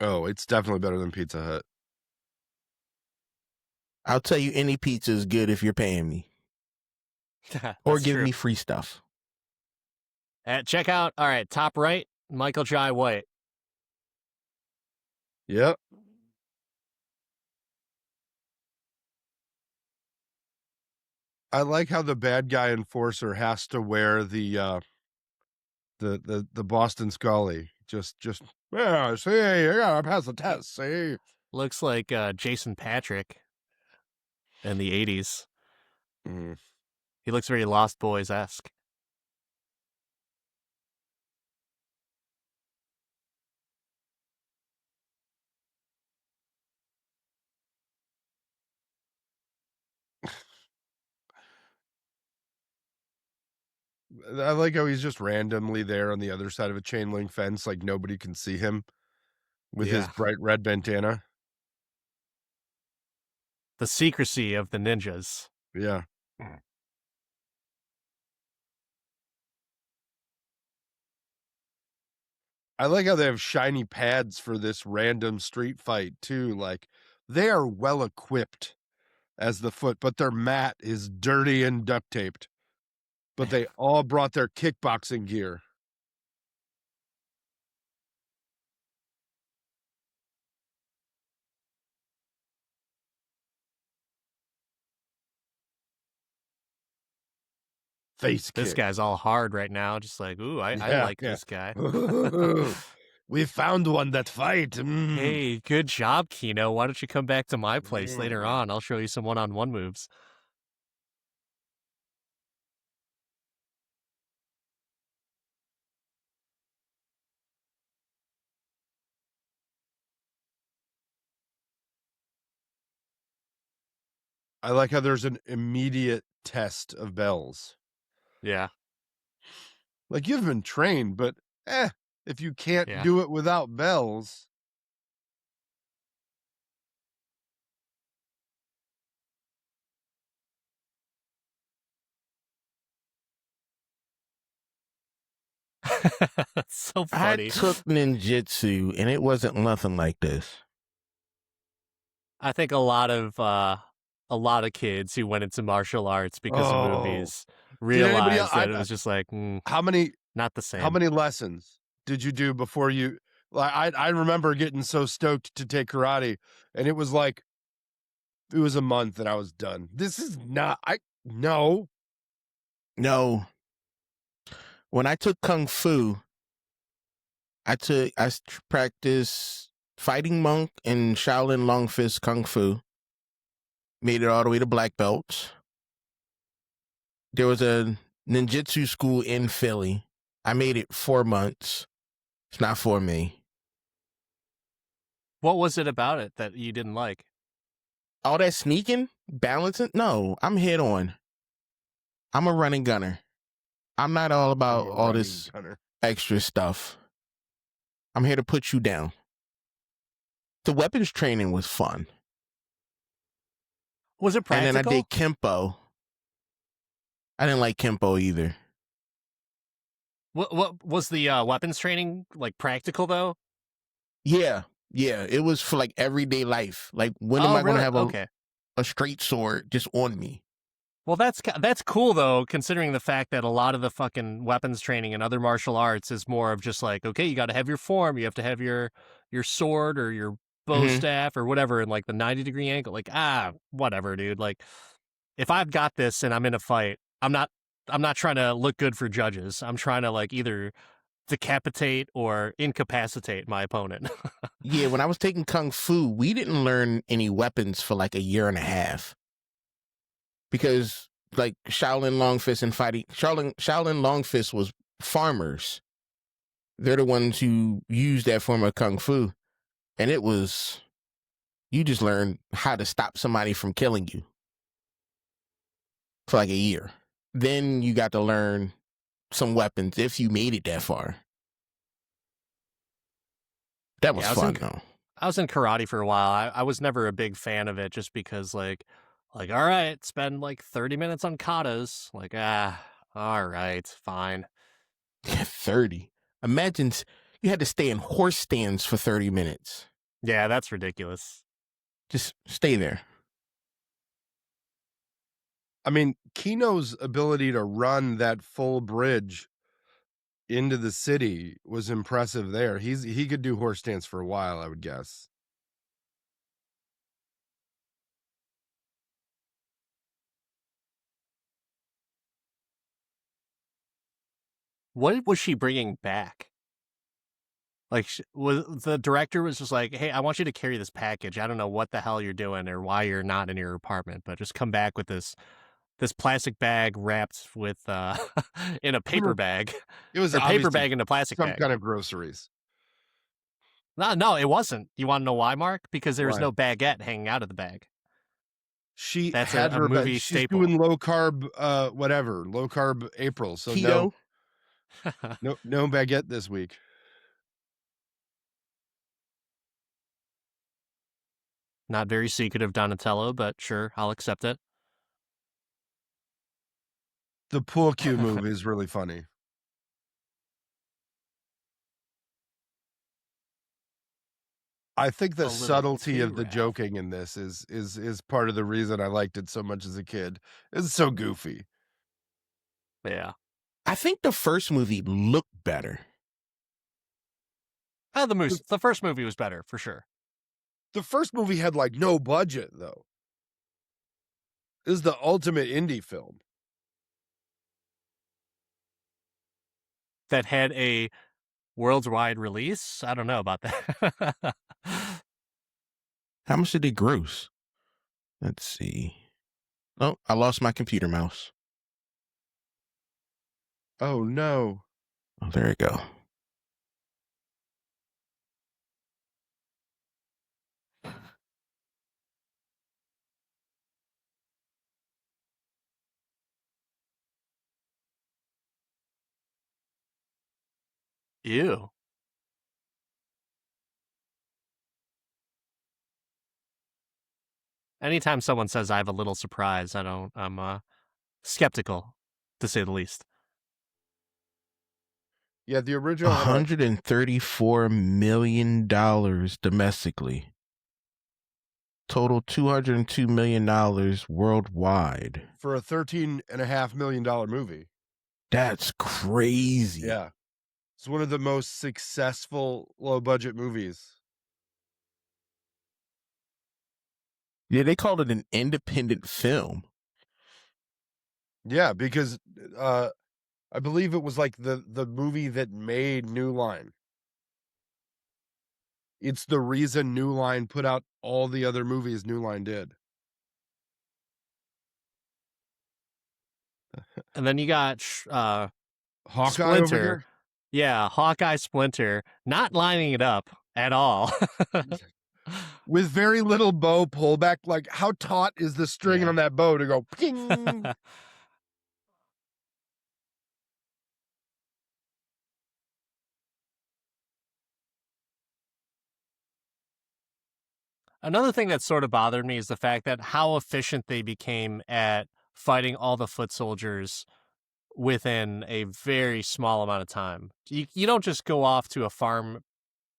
Oh, it's definitely better than Pizza Hut. I'll tell you any pizza is good if you're paying me. That's Or give true. me free stuff. Check out, all right, top right, Michael Jai White. Yep. I like how the bad guy enforcer has to wear the Boston Scully. Just yeah, see, I gotta pass the test, see. Looks like Jason Patrick in the 80s. Mm. He looks very Lost Boys-esque. I like how he's just randomly there on the other side of a chain link fence, like nobody can see him with his Yeah. bright red bandana. The secrecy of the ninjas. Yeah. I like how they have shiny pads for this random street fight too. Like they are well equipped as the Foot, but their mat is dirty and duct taped. But they all brought their kickboxing gear. Face This kick. guy's all hard right now. Just like, ooh, I like this guy. We found one that fight. Hey, good job, Keno. Why don't you come back to my place later on? I'll show you some one-on-one moves. I like how there's an immediate test of bells. Yeah. Like, you've been trained, but if you can't Yeah. do it without bells. That's so I funny. took ninjutsu, and it wasn't nothing like this. I think a lot of kids who went into martial arts because of movies realized that it was just like how many not the same. How many lessons did you do before you? Like, I remember getting so stoked to take karate, and it was a month and I was done. This is not. No. When I took kung fu, I practiced fighting monk and Shaolin long fist kung fu. Made it all the way to black belts. There was a ninjutsu school in Philly. I made it 4 months. It's not for me. What was it about it that you didn't like? All that sneaking, balancing? No, I'm head on. I'm a running gunner. I'm not all about all this extra stuff. I'm here to put you down. The weapons training was fun. Was it practical? And then I did Kempo. I didn't like Kempo either. What was the weapons training like practical though? Yeah. It was for like everyday life. Like, when am I going to have a straight sword just on me? Well, that's cool though, considering the fact that a lot of the fucking weapons training in other martial arts is more of just like, okay, you got to have your form, you have to have your sword or your bow staff or whatever in like the 90-degree angle. Like, whatever, dude. Like, if I've got this and I'm in a fight, I'm not trying to look good for judges. I'm trying to like either decapitate or incapacitate my opponent. Yeah, when I was taking kung fu, we didn't learn any weapons for like a year and a half. Because like Shaolin long fist and fighting, Shaolin long fist was farmers. They're the ones who used that form of kung fu. And it was, you just learn how to stop somebody from killing you for like a year. Then you got to learn some weapons if you made it that far. That was fun though. I was in karate for a while. I was never a big fan of it just because like, all right, spend like 30 minutes on katas. Like, all right, fine. 30. Imagine you had to stay in horse stands for 30 minutes. Yeah, that's ridiculous. Just stay there. I mean, Keno's ability to run that full bridge into the city was impressive there. He could do horse stance for a while, I would guess. What was she bringing back? Like, the director was just like, hey, I want you to carry this package. I don't know what the hell you're doing or why you're not in your apartment, but just come back with this plastic bag wrapped with in a paper bag. It was a paper bag in a plastic bag. Some kind of groceries. No, it wasn't. You want to know why, Mark? Because there was no baguette hanging out of the bag. That's had her movie staple. She's doing low carb, low carb April. So Keto. no baguette this week. Not very secretive, Donatello, but sure, I'll accept it. The pool cue movie is really funny. I think the subtlety of the joking in this is part of the reason I liked it so much as a kid. It's so goofy. Yeah. I think the first movie looked better. The first movie was better, for sure. The first movie had like no budget, though. It was the ultimate indie film. that had a worldwide release. I don't know about that. How much did it gross? Let's see. Oh, I lost my computer mouse. Oh no. Oh, there we go. Ew. Anytime someone says I have a little surprise, I'm skeptical, to say the least. Yeah, the original had a- $134 million domestically. Total $202 million worldwide. for a $13.5 million movie. That's crazy. Yeah. It's one of the most successful low budget movies. Yeah, they called it an independent film. Yeah, because I believe it was like the movie that made New Line. It's the reason New Line put out all the other movies New Line did. And then you got Hawkeye over Splinter. here. Yeah, Hawkeye Splinter, not lining it up at all. With very little bow pullback. Like, how taut is the string Yeah. on that bow to go ping? Another thing that sort of bothered me is the fact that how efficient they became at fighting all the foot soldiers within a very small amount of time. You don't just go off to a farm,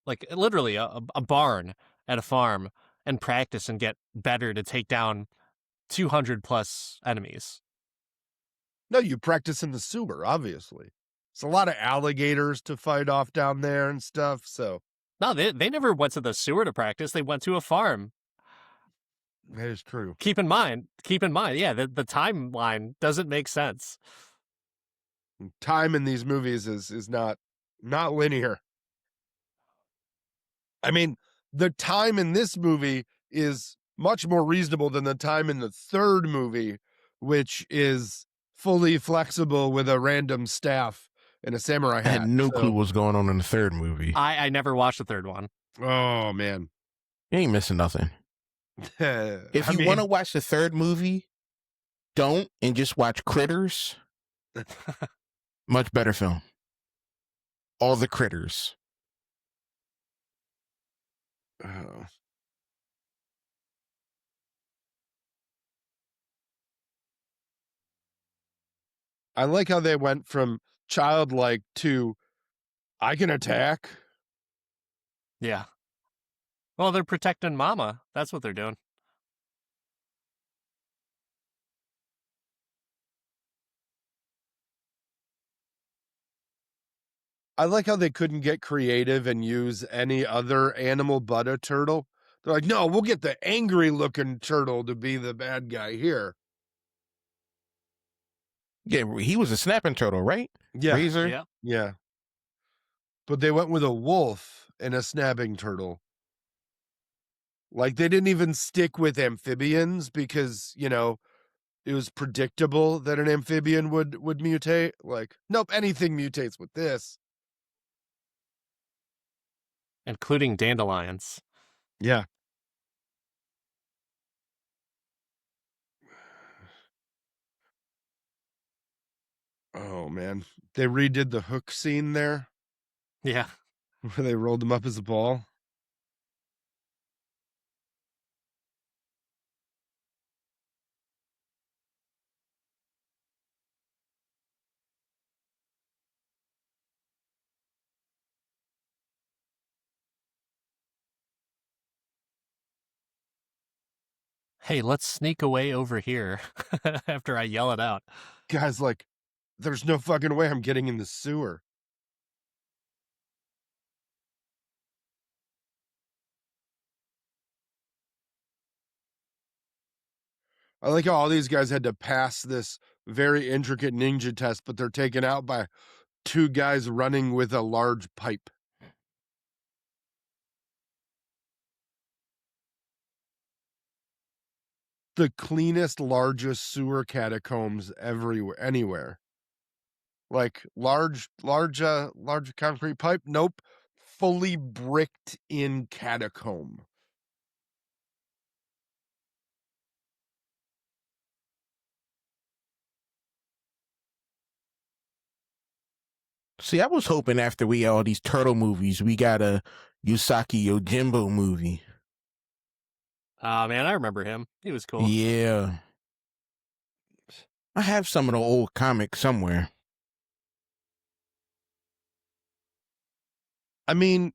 like literally a barn at a farm, and practice and get better to take down 200 plus enemies. No, you practice in the sewer, obviously. It's a lot of alligators to fight off down there and stuff, so. No, they never went to the sewer to practice. They went to a farm. That is true. Keep in mind, yeah, the timeline doesn't make sense. Time in these movies is not linear. I mean, the time in this movie is much more reasonable than the time in the third movie, which is fully flexible with a random staff and a samurai I hat. had no so- clue what's going on in the third movie. I never watched the third one. Oh man. You ain't missing nothing. If you want to watch the third movie, don't, and just watch Critters. Much better film. All the Critters. Oh. I like how they went from childlike to I can attack. Yeah. Well, they're protecting Mama. That's what they're doing. I like how they couldn't get creative and use any other animal but a turtle. They're like, no, we'll get the angry looking turtle to be the bad guy here. Yeah, he was a snapping turtle, right? Yeah. Razor. Yeah. Yeah. But they went with a wolf and a snapping turtle. Like, they didn't even stick with amphibians because, you know, it was predictable that an amphibian would mutate. Like, nope, anything mutates with this. Including dandelions. Yeah. Oh, man. They redid the hook scene there Yeah. where they rolled him up as a ball. Hey, let's sneak away over here after I yell it out. Guy's like, there's no fucking way I'm getting in the sewer. I like how all these guys had to pass this very intricate ninja test, but they're taken out by two guys running with a large pipe. The cleanest, largest sewer catacombs anywhere. Like large concrete pipe. Nope. Fully bricked in catacomb. See, I was hoping after we all these turtle movies, we got a Yusaki Yojimbo movie. Man, I remember him. He was cool. Yeah. I have some of the old comics somewhere. I mean,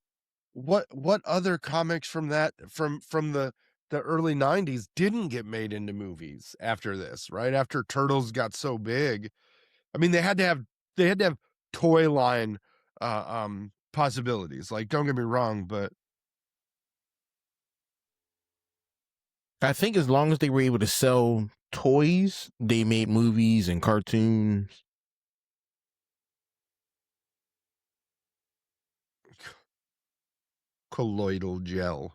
what other comics from the early 90s didn't get made into movies after this, right? After Turtles got so big. I mean, they had to have toy line possibilities. Like, don't get me wrong, but I think as long as they were able to sell toys, they made movies and cartoons. colloidal gel.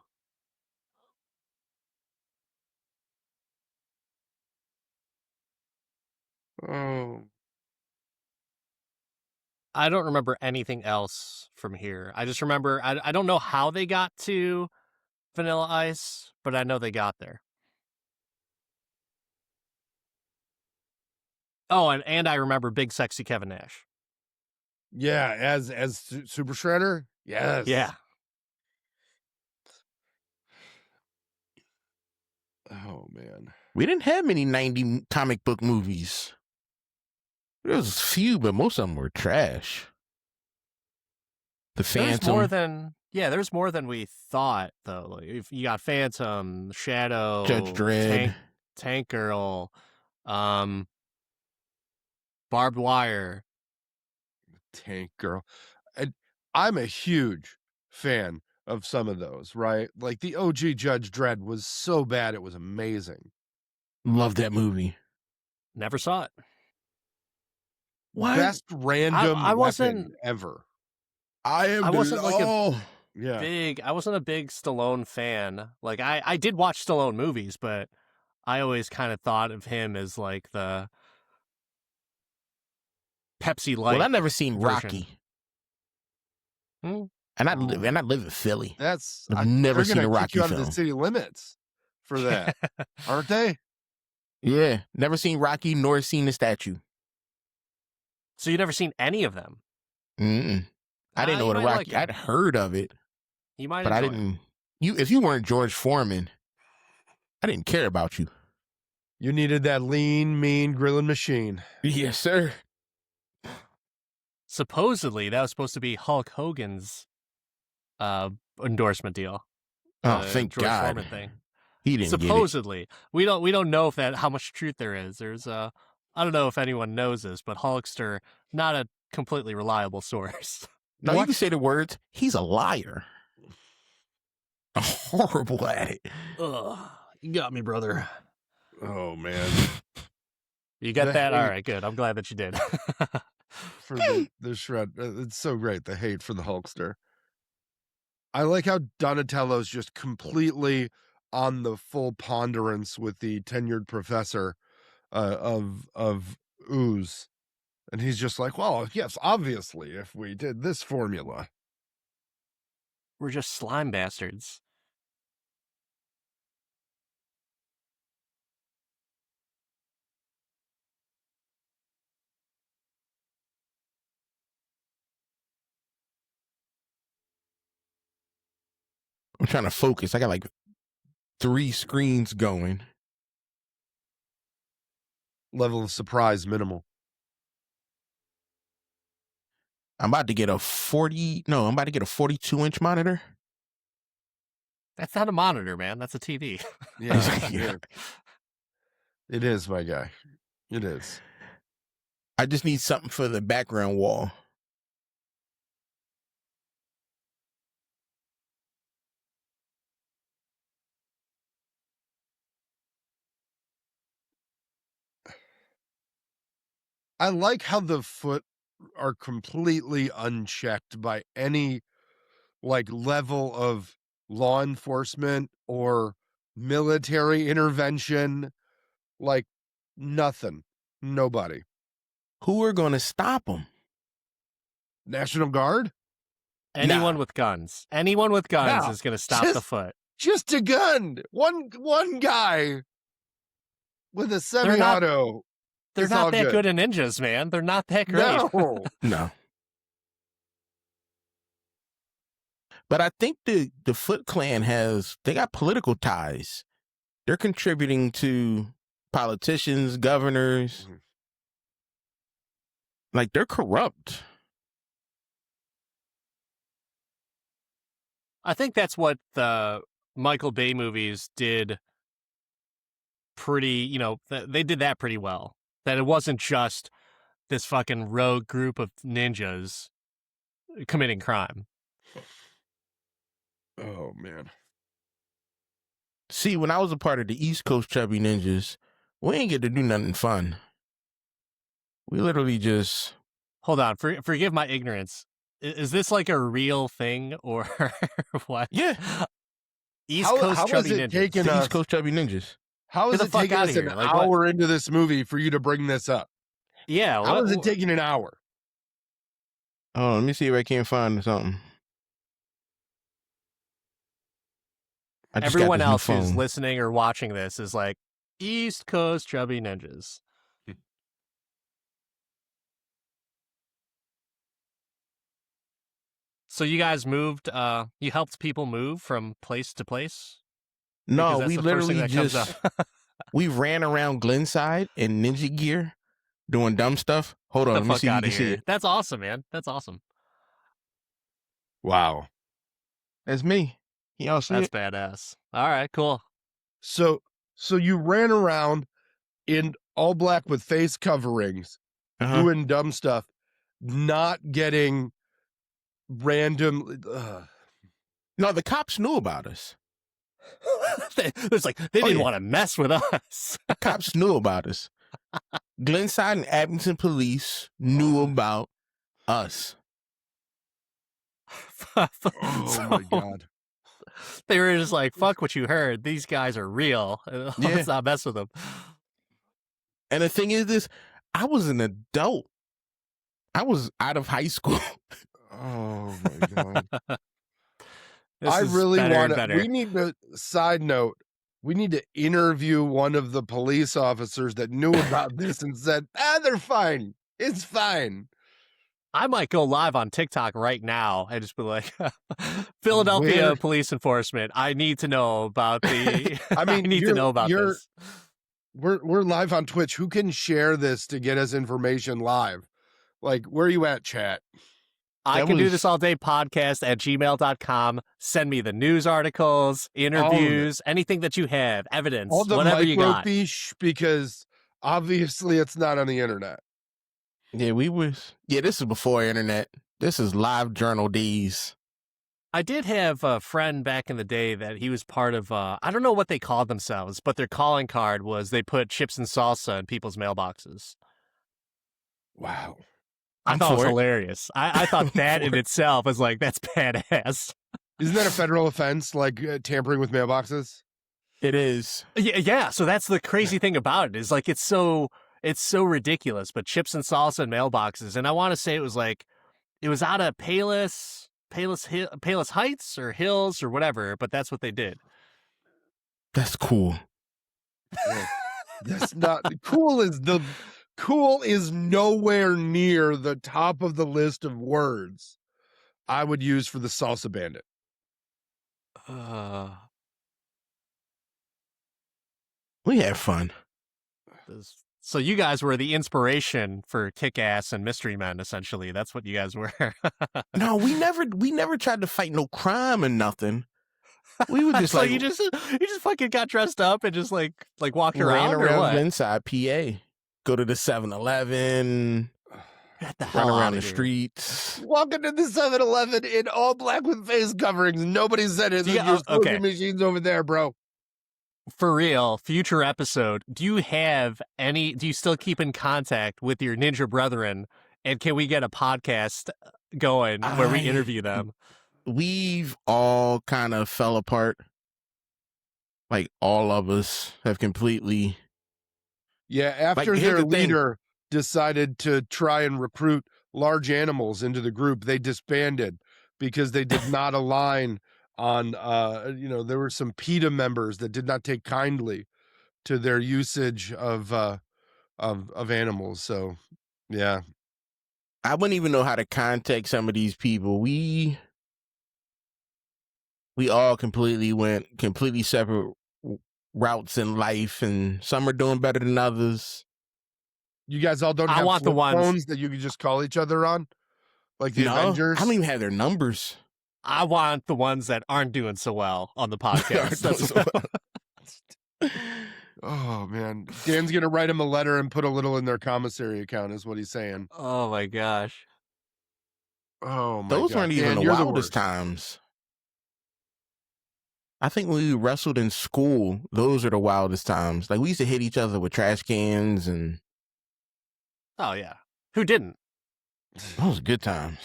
Oh, I don't remember anything else from here. I just remember I don't know how they got to Vanilla Ice, but I know they got there. Oh, and I remember Big Sexy Kevin Nash. yeah, as Super Shredder. Yes. Yeah. Oh man. We didn't have many 90 comic book movies. There was a few, but most of them were trash. The Phantom. There's more than we thought though. Like, if you got Phantom, Shadow, Judge Dredd, Tank Girl, Barbed Wire, Tank Girl. And I'm a huge fan of some of those, right? Like the OG Judge Dredd was so bad it was amazing. Love that movie. Never saw it. What? Best random I wasn't weapon ever. I wasn't like Yeah. I wasn't a big Stallone fan. Like I did watch Stallone movies, but I always kind of thought of him as like the Pepsi Light. Well, I never seen version. Rocky. Hmm? And I live in Philly. I've never seen a Rocky kick you out film. of the city limits for that, aren't they? Yeah, never seen Rocky nor seen the statue. So you never seen any of them? Mm-mm. I didn't know what a Rocky. I'd heard of it, you might, but I didn't. If you weren't George Foreman, I didn't care about you. You needed that lean, mean grilling machine. Yes, sir. Supposedly, that was supposed to be Hulk Hogan's endorsement deal. Oh, thank George God. Foreman thing. He didn't supposedly. Get it. We don't know if how much truth there is. There's I don't know if anyone knows this, but Hulkster, not a completely reliable source. No, you can say the words. He's a liar. Horrible at it. Ugh, you got me, brother. Oh man, you got that? All right, good. I'm glad that you did. For the shred, it's so great. The hate for the Hulkster. I like how Donatello's just completely on the full ponderance with the tenured professor of Ooze, and he's just like, well, yes, obviously, if we did this formula, we're just slime bastards. I'm trying to focus. I got like 3 screens going. Level of surprise minimal. I'm about to get a 42-inch monitor. That's not a monitor, man. That's a TV. Yeah. It is, my guy. It is. I just need something for the background wall. I like how the foot are completely unchecked by any like level of law enforcement or military intervention, like nothing, nobody. Who are going to stop them? National Guard? Anyone Nah. with guns. Anyone with guns No, is going to stop the foot. Just a gun. One guy with a semi-auto. They're not that good at ninjas, man. They're not that great. No. No. But I think the Foot Clan they got political ties. They're contributing to politicians, governors. Mhm. Like, they're corrupt. I think that's what the Michael Bay movies did pretty, they did that pretty well. That it wasn't just this fucking rogue group of ninjas committing crime. Oh, man. See, when I was a part of the East Coast Chubby Ninjas, we ain't get to do nothing fun. We literally just... Hold on, forgive my ignorance. Is this like a real thing or what? Yeah. East Coast Chubby Ninjas. The East Coast Chubby Ninjas. How is it taking us an hour into this movie for you to bring this up? Yeah. How is it taking an hour? Oh, let me see if I can't find something. Everyone else who's listening or watching this is like, East Coast Chubby Ninjas. So you guys moved, you helped people move from place to place? No, we literally just, we ran around Glenside in ninja gear doing dumb stuff. Hold on, let me see if you can see it. That's awesome, man. That's awesome. Wow. That's me. Y'all see That's it? badass. All right, cool. So you ran around in all black with face coverings, doing dumb stuff, not getting random. No, the cops knew about us. It's like they didn't want to mess with us. The cops knew about us. Glenside and Abington police knew about us. Oh my God. They were just like, fuck what you heard. These guys are real. Let's not mess with them. And the thing is this, I was an adult. I was out of high school. Oh my God. I really want to, we need to, side note, we need to interview one of the police officers that knew about this and said, they're fine. It's fine. I might go live on TikTok right now and just be like, Philadelphia police enforcement, I need to know about the, I need to know about this. We're live on Twitch. Who can share this to get us information live? Like, where are you at, chat? I can do this all day podcast at gmail.com. Send me the news articles, interviews, anything that you have, evidence, all the whatever you got. Microfiche, because obviously it's not on the internet. Yeah, this is before internet. This is live journal days. I did have a friend back in the day that he was part of, I don't know what they called themselves, but their calling card was they put chips and salsa in people's mailboxes. Wow. I thought it was hilarious. I thought that in itself was like, that's badass. Isn't that a federal offense, like tampering with mailboxes? It is. Yeah. So that's the crazy thing about it is like, it's so ridiculous, but chips and salsa in mailboxes. And I want to say it was out of Palos Heights or Hills or whatever, but that's what they did. That's cool. Yeah. That's not cool is nowhere near the top of the list of words I would use for the salsa bandit. We had fun. So you guys were the inspiration for Kick-Ass and Mystery Men, essentially. That's what you guys were. No, we never tried to fight no crime or nothing. We were just so you just fucking got dressed up and just like walked around or what? Inside PA. Go to the 7-Eleven. Run around the streets. Walking to the 7-Eleven in all black with face coverings. Nobody said it. Your smoking machines over there, bro. For real, future episode, do you still keep in contact with your ninja brethren And can we get a podcast going where we interview them? We've all kind of fell apart. Like all of us have completely. Yeah, after here's their the thing. leader decided to try and recruit large animals into the group, they disbanded because they did not align on there were some PETA members that did not take kindly to their usage of animals. So yeah. I wouldn't even know how to contact some of these people. We all completely went completely separate routes in life, and some are doing better than others. You guys all don't I have want the flip ones- phones that you can just call each other on? Like the Avengers? I don't even have their numbers. I want the ones that aren't doing so well on the podcast. Oh man, Dan's gonna write him a letter and put a little in their commissary account, is what he's saying. Oh my gosh. Oh my Those God. weren't even Dan, the you're wildest worst. times. I think when we wrestled in school, those are the wildest times. Like we used to hit each other with trash cans, and Oh yeah. Who didn't? those were good times.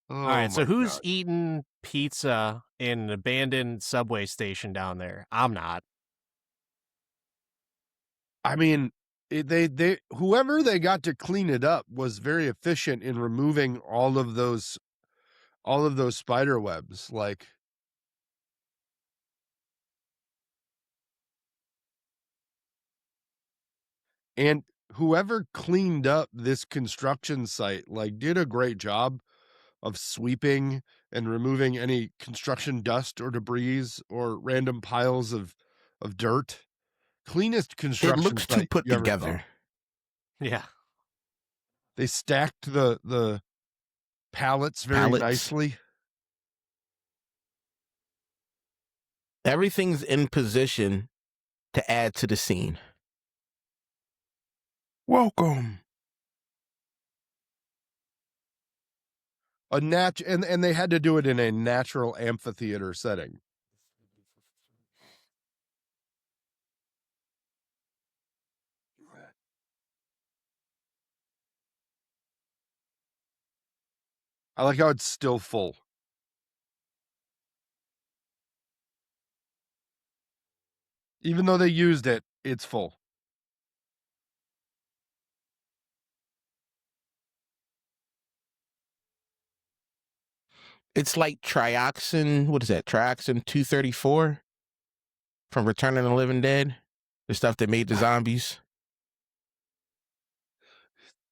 Oh, All right, so my who's God. eating pizza in an abandoned subway station down there? I'm not. I mean, they whoever they got to clean it up was very efficient in removing all of those spider webs. Like, and whoever cleaned up this construction site like did a great job of sweeping and removing any construction dust or debris or random piles of dirt. Cleanest It construction looks too site put you ever saw. together. Yeah. They stacked the pallets very nicely. Everything's in position to add to the scene. Welcome. And they had to do it in a natural amphitheater setting. I like how it's still full. Even though they used it, it's full. It's like trioxin. What is that? Trioxin 234 from Return of the Living Dead. The stuff that made the zombies.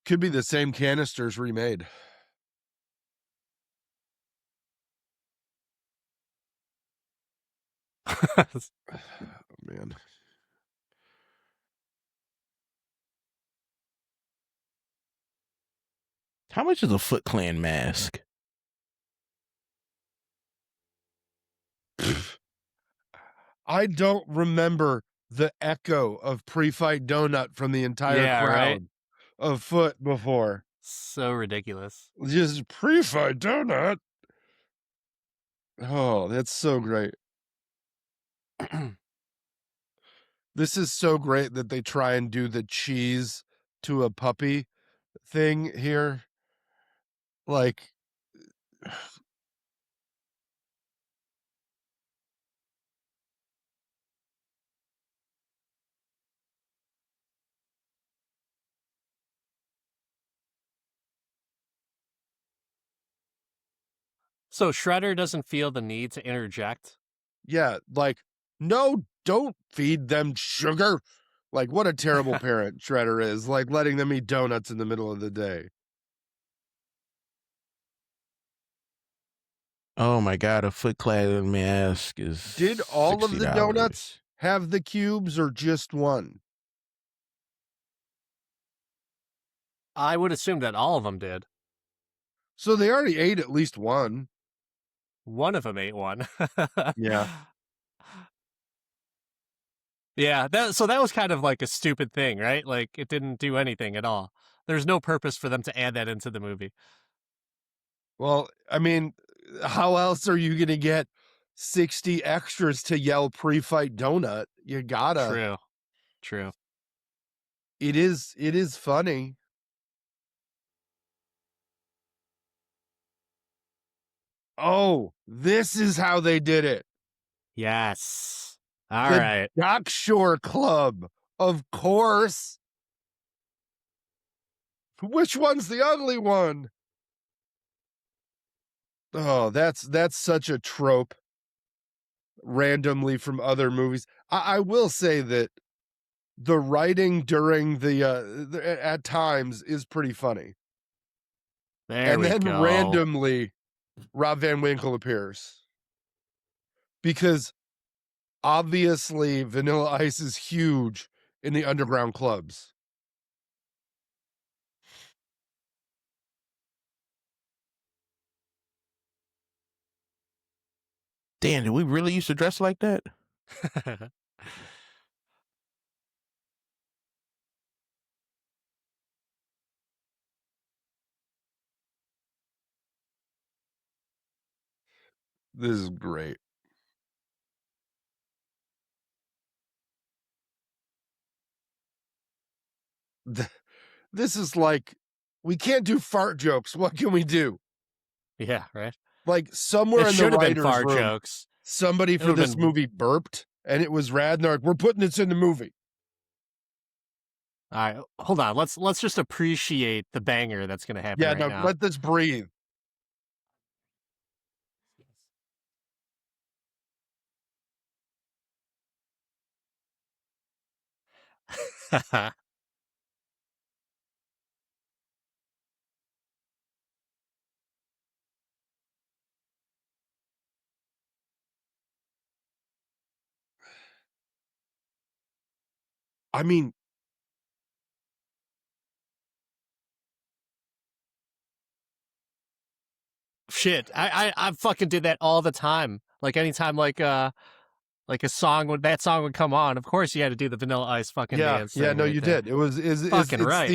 Could be the same canisters remade. Oh, man. How much is a Foot Clan mask? I don't remember the echo of pre-fight donut from the entire crowd right? of Foot before. So ridiculous. Just pre-fight donut. Oh, that's so great. This is so great that they try and do the cheese to a puppy thing here. Like, So Shredder doesn't feel the need to interject? yeah, like, no, don't feed them sugar. Like, what a terrible parent Shredder is, like letting them eat donuts in the middle of the day. Oh my God, a Foot Clan mask is. Did all of the $60. donuts have the cubes or just one? I would assume that all of them did. So they already ate at least one. One of them ate one. Yeah. Yeah, so that was kind of like a stupid thing, right? Like, it didn't do anything at all. There's no purpose for them to add that into the movie. Well, I mean, how else are you going to get 60 extras to yell pre-fight donut? You gotta. True. It is funny. Oh, this is how they did it. Yes. All The right. Dock Shore Club. Of course. Which one's the ugly one? Oh, that's such a trope randomly from other movies. I will say that the writing during the at times is pretty funny. There And we then go. randomly Rob Van Winkle appears. Because obviously Vanilla Ice is huge in the underground clubs. Damn, did we really used to dress like that? This is great. This is like, we can't do fart jokes. What can we do? Yeah, right. Like somewhere It in the should have been writer's fart room, jokes. somebody It for would've this been- movie burped, and it was rad. And they're like, "We're putting this in the movie." All right, hold on. Let's just appreciate the banger that's going to happen Yeah, right no, now. let this breathe. I mean, Shit, I fucking did that all the time. Like anytime like a song that song would come on, of course you had to do the Vanilla Ice fucking yeah, dance. yeah, thing no, right you there. did. It was Fucking it's right.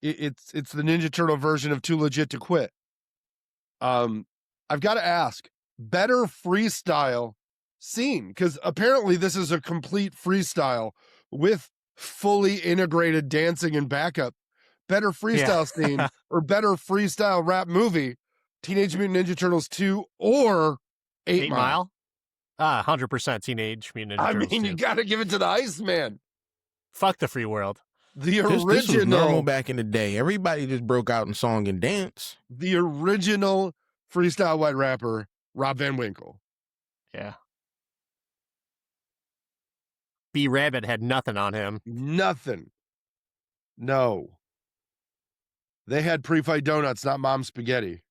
it's the Ninja Turtle version of Too Legit to Quit. I've got to ask, better freestyle scene, because apparently this is a complete freestyle with fully integrated dancing and backup. Better freestyle scene or better freestyle rap movie, Teenage Mutant Ninja Turtles 2 or 8 Mile. 100% Teenage Mutant Ninja Turtles 2. You got to give it to the Iceman. Fuck the free world. The This was original, normal back in the day. Everybody just broke out in song and dance. the original freestyle white rapper, Rob Van Winkle. Yeah. B Rabbit had nothing on him. Nothing. No. They had pre-fight donuts, not mom spaghetti.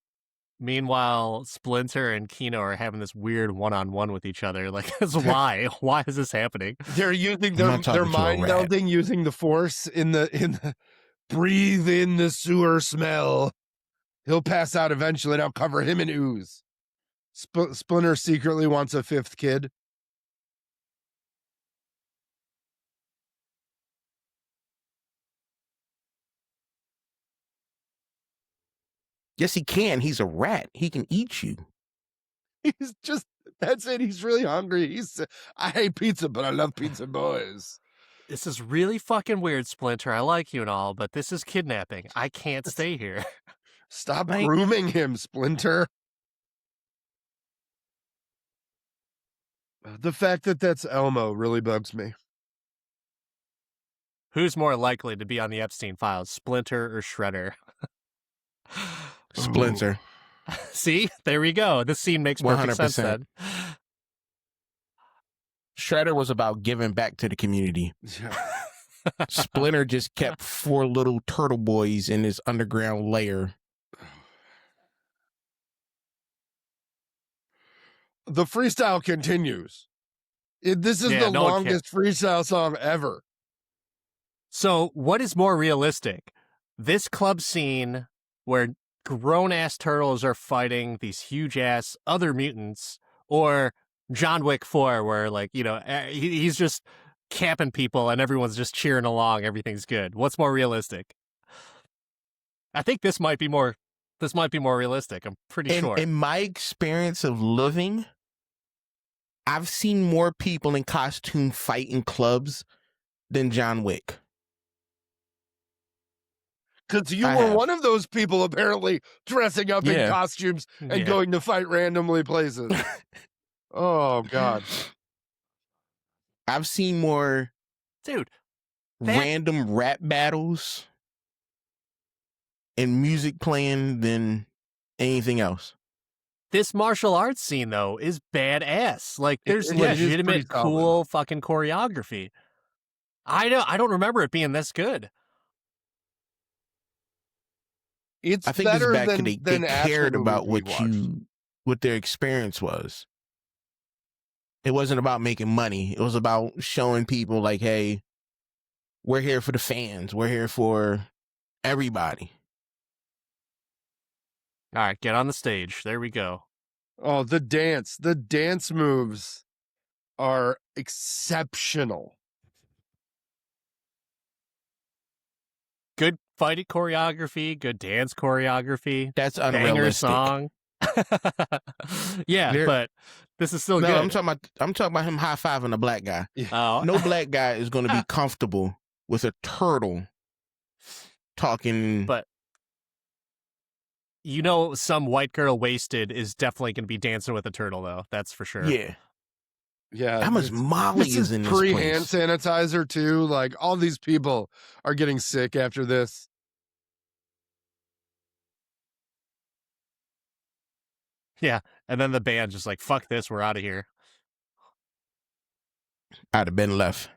Meanwhile, Splinter and Keno are having this weird one-on-one with each other. Like, why? Why is this happening? They're using I'm not their talking to a mind rat. melding, using the force in the breathe in the sewer smell. He'll pass out eventually, and I'll cover him in ooze. Splinter secretly wants a fifth kid. Yes, he can. He's a rat. He can eat you. He's just, that's it. He's really hungry. I hate pizza, but I love pizza boys. This is really fucking weird, Splinter. I like you and all, but this is kidnapping. I can't stay here. Stop Like- grooming him, Splinter. The fact that that's Elmo really bugs me. Who's more likely to be on the Epstein files, Splinter or Shredder? Splinter. See? There we go. This scene makes perfect sense 100%. then. Shredder was about giving back to the community. Yeah. Splinter just kept 4 little turtle boys in his underground lair. The freestyle continues. This is Yeah, the no one longest freestyle song ever. So, what is more realistic? This club scene where grown-ass turtles are fighting these huge-ass other mutants, or John Wick 4 where, like, you know, he's just capping people and everyone's just cheering along, everything's good. What's more realistic? I think this might be more realistic. I'm pretty sure. In my experience of living, I've seen more people in costume fight in clubs than John Wick. Because you I were have. one of those people apparently dressing up in Yeah. costumes and Yeah. going to fight randomly places. Oh, God. I've seen more Dude, that- random rap battles and music playing than anything else. this martial arts scene though is badass. Like there's It is pretty legitimate solid. cool fucking choreography. I don't remember it being this good. It's I think this is better back to they than actual cared movies about we watched. what their experience was. It wasn't about making money. It was about showing people like, hey, we're here for the fans. We're here for everybody. All right, get on the stage. There we go. Oh, the dance moves are exceptional. Good fighting choreography, good dance choreography, That's banger unrealistic. song. Yeah, There- but this is still No, good. I'm talking about him high-fiving a black guy. Oh, No black guy is going to be comfortable with a turtle talking. But you know, some white girl wasted is definitely going to be dancing with a turtle, though. That's for sure. Yeah. Yeah. How much Molly This is in this pre-hand place? sanitizer too. Like all these people are getting sick after this. Yeah, and then the band just like, fuck this, we're out of here. I'd have been left.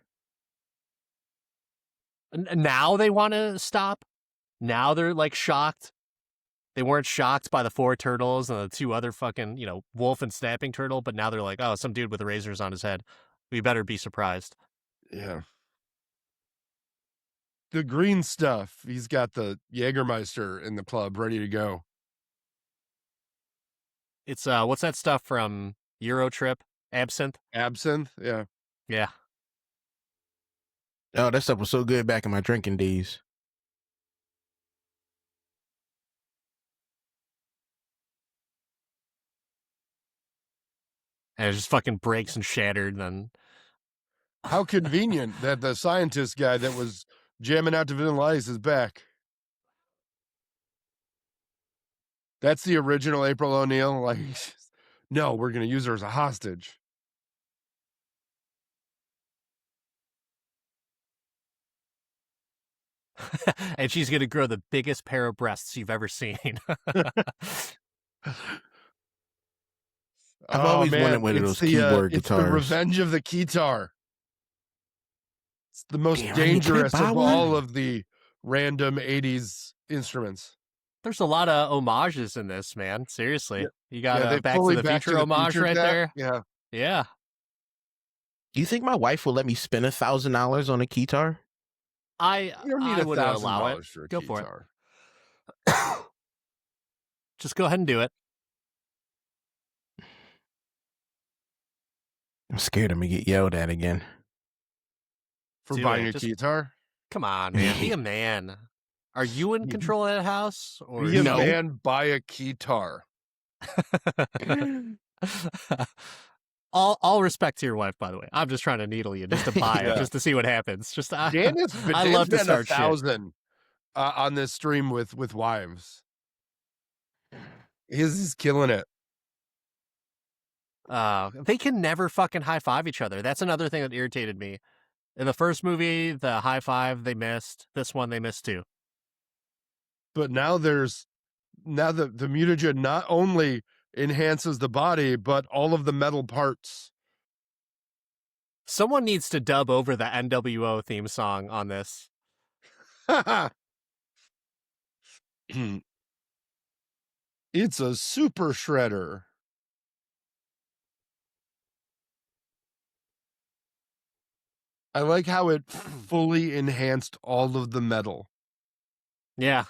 Now they want to stop. Now they're like shocked. They weren't shocked by the 4 turtles and the 2 other fucking, wolf and snapping turtle, but now they're like, oh, some dude with razors on his head. We better be surprised. Yeah. The green stuff. He's got the Jägermeister in the club ready to go. It's what's that stuff from Euro Trip? Absinthe? Absinthe. Yeah. Yeah. Oh, that stuff was so good back in my drinking days. And it just fucking breaks and shattered. And then How convenient that the scientist guy that was jamming out to Vanilla Ice is back. That's the original April O'Neil. Like, no, we're going to use her as a hostage. and she's gonna grow the biggest pair of breasts you've ever seen. I've always wanted one of those keyboard it's guitars. the revenge of the keytar. It's the most Damn, I need to dangerous buy of one. all of the random 80s instruments. There's a lot of homages in this, man. Seriously. Yeah. You got they a Back fully to the Future the homage Future right that. there. Yeah. Yeah. Do you think my wife will let me spend $1,000 on a keytar? I You don't need I would allow it. $1,000 for a Go for it. keytar. Just go ahead and do it. I'm scared I'm going to get yelled at again. For Do buying it. a Just- keytar? Come on, man. Be a man. Are you in control of that house? Or Be a No. man, buy a keytar. all respect to your wife, by the way. I'm just trying to needle you just to buy it, Yeah. just to see what happens. Just Dan has I love to spent start shit. 1,000 on this stream with wives. He's killing it. They can never fucking high five each other. That's another thing that irritated me. In the first movie, the high five they missed. This one they missed too. But now the mutagen not only enhances the body, but all of the metal parts. Someone needs to dub over the NWO theme song on this. It's a super shredder. I like how it fully enhanced all of the metal. Yeah.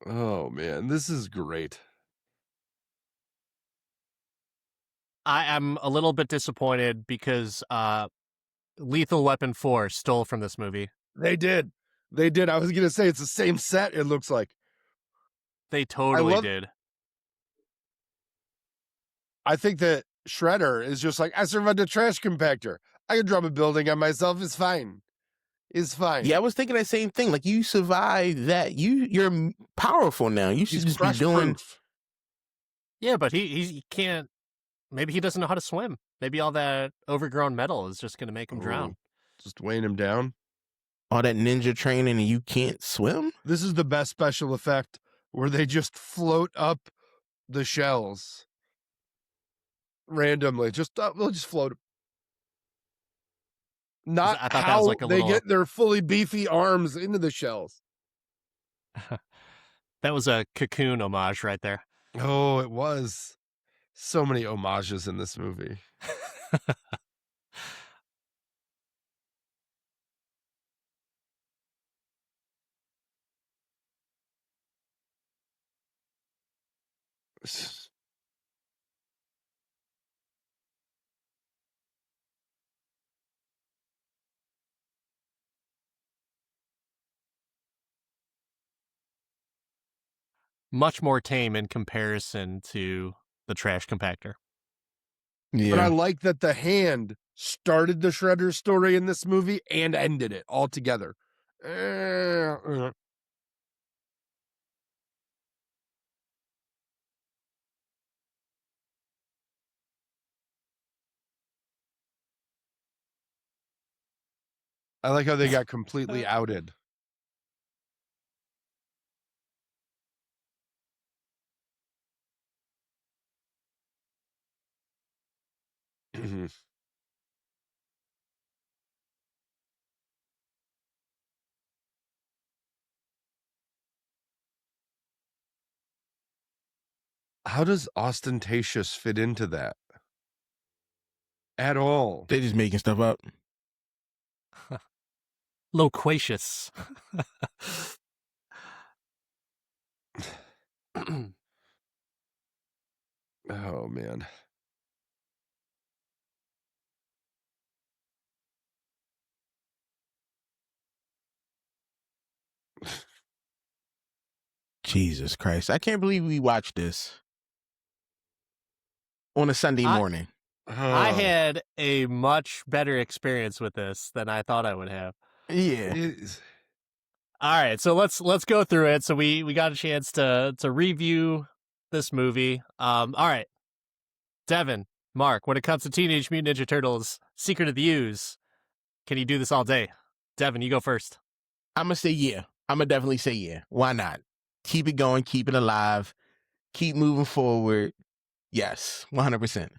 Oh man, this is great. I'm a little bit disappointed because Lethal Weapon 4 stole from this movie. They did. I was gonna say it's the same set. It looks like They totally did. I think that Shredder is just like, I survived a trash compactor. I can drop a building on myself. It's fine. It's fine. Yeah, I was thinking that same thing. Like, you survived that. You're powerful now. You should He's just be doing. proof. Yeah, but he can't. Maybe he doesn't know how to swim. Maybe all that overgrown metal is just going to make him drown. Just weighing him down. All that ninja training and you can't swim? This is the best special effect where they just float up the shells randomly. They'll just float. Not I thought how that was like a they little... get their fully beefy arms into the shells. That was a Cocoon homage right there. Oh, it was. So many homages in this movie. Much more tame in comparison to the trash compactor. Yeah. But I like that the hand started the Shredder story in this movie and ended it all together. I like how they got completely outed. How does ostentatious fit into that? At all. They're just making stuff up. Loquacious. Oh, man. Jesus Christ. I can't believe we watched this on a Sunday morning. I had a much better experience with this than I thought I would have. Yeah. All right, so let's go through it. So we got a chance to review this movie. All right, Devin, Mark, when it comes to Teenage Mutant Ninja Turtles: Secret of the Ooze, can you do this all day? Devin, you go first. I'm gonna say yeah. I'm gonna definitely say yeah. Why not? Keep it going, keep it alive, keep moving forward. Yes, 100%.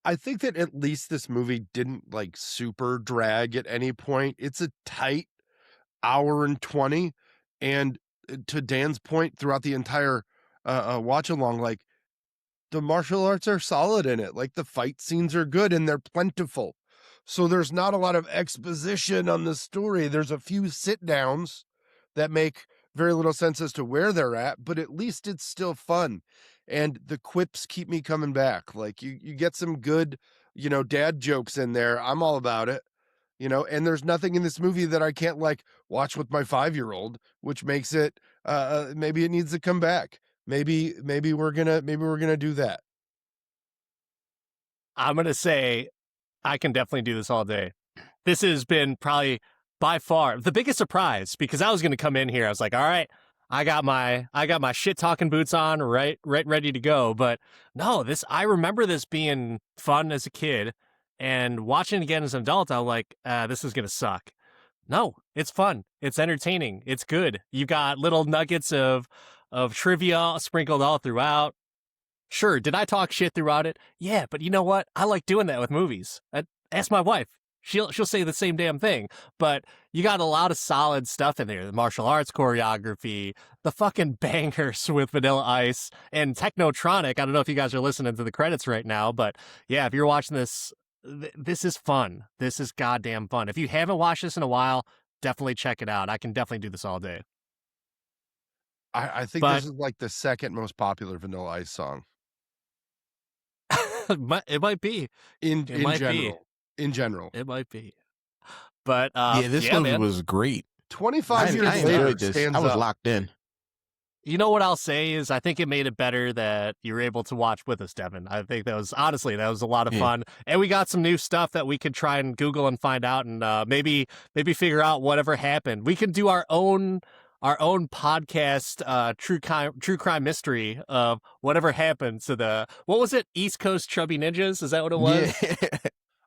I think that at least this movie didn't like super drag at any point. It's a tight hour and 20. And to Dan's point, throughout the entire watch along, like the martial arts are solid in it. Like the fight scenes are good and they're plentiful. So there's not a lot of exposition on the story. There's a few sit downs that make very little sense as to where they're at, but at least it's still fun. And the quips keep me coming back. Like you get some good, dad jokes in there. I'm all about it. And there's nothing in this movie that I can't like watch with my 5-year-old, which makes it maybe it needs to come back. Maybe we're gonna do that. I'm gonna say I can definitely do this all day. This has been probably by far the biggest surprise, because I was gonna come in here. I was like, all right, I got my shit talking boots on, right ready to go. But no, I remember this being fun as a kid, and watching it again as an adult, I'm like, this is gonna suck. No, it's fun. It's entertaining. It's good. You got little nuggets of trivia sprinkled all throughout. Sure, did I talk shit throughout it? Yeah, but you know what? I like doing that with movies. Ask my wife. She'll say the same damn thing. But you got a lot of solid stuff in there. The martial arts choreography, the fucking bangers with Vanilla Ice, and Technotronic. I don't know if you guys are listening to the credits right now, but yeah, if you're watching this, this is fun. This is goddamn fun. If you haven't watched this in a while, definitely check it out. I can definitely do this all day. I think this is like the second most popular Vanilla Ice song. It might be. in It might be. general. In general. It might be. But this one man. was great. 25 years I later, enjoyed this. stands I was up. locked in. You know what I'll say is I think it made it better that you were able to watch with us, Devin. I think that was a lot of fun. And we got some new stuff that we could try and Google and find out and maybe figure out whatever happened. We can do our own podcast true crime mystery of whatever happened to what was it? East Coast Chubby Ninjas? Is that what it was? Yeah.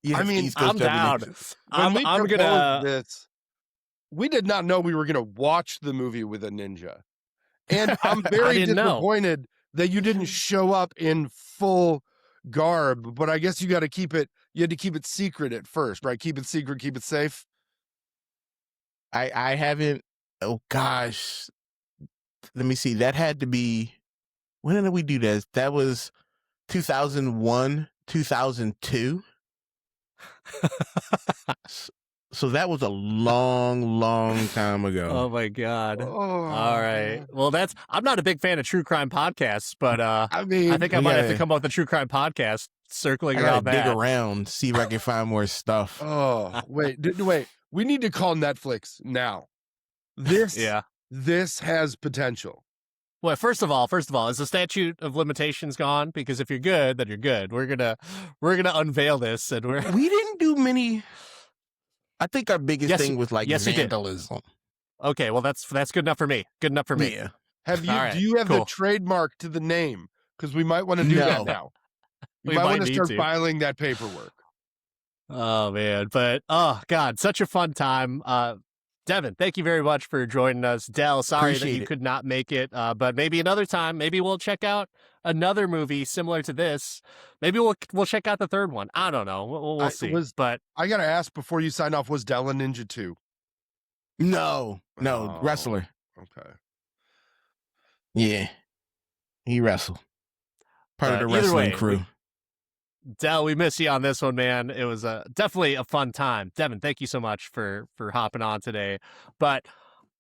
Yes, I mean, East Coast I'm Chubby down. Ninjas. When we I'm proposed gonna this, we did not know we were gonna watch the movie with a ninja. And I'm very didn't know. disappointed that you didn't show up in full garb, but I guess you had to keep it secret at first, right? Keep it secret, keep it safe. I haven't. Oh gosh, let me see. That had to be. When did we do that? That was 2001, 2002. So that was a long time ago. Oh my God. Oh, All right. Well, I'm not a big fan of true crime podcasts, but I mean, I think I might have to come up with a true crime podcast circling I around gotta dig that. around, see if I can find more stuff. Oh, wait. We need to call Netflix now. This has potential. Well, first of all, is the statute of limitations gone? Because if you're good, then you're good. We're gonna unveil this, and We didn't do many. I think our biggest thing was like you did. vandalism. Okay, well that's good enough for me. Good enough for me. Yeah. Have you? All right, do you have cool. the trademark to the name? Because we might want to do that now. You We might might want to need start to. filing that paperwork. Oh man, but oh God, such a fun time. Devin, thank you very much for joining us. Del, sorry that you could not make it, but maybe another time. Maybe we'll check out another movie similar to this. Maybe we'll check out the third one. I don't know. We'll see. But I gotta ask before you sign off: was Del a ninja too? No, Oh. wrestler. Okay. Yeah, he wrestled. Part of the either wrestling way, crew. Del, we miss you on this one, man. It was definitely a fun time. Devin, thank you so much for hopping on today. But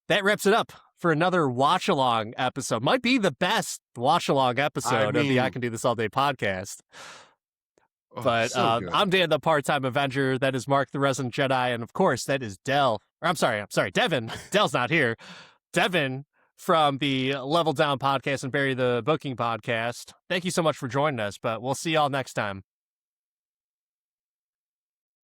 that wraps it up for another watch along episode. Might be the best watch along episode of the I Can Do This All Day podcast. Oh, But so good. I'm Dan, the part-time Avenger. That is Mark, the resident Jedi, and of course, that is Del. Or I'm sorry, Devin. Del's not here. Devin from the Level Down podcast and Barry the Booking podcast. Thank you so much for joining us. But we'll see y'all next time.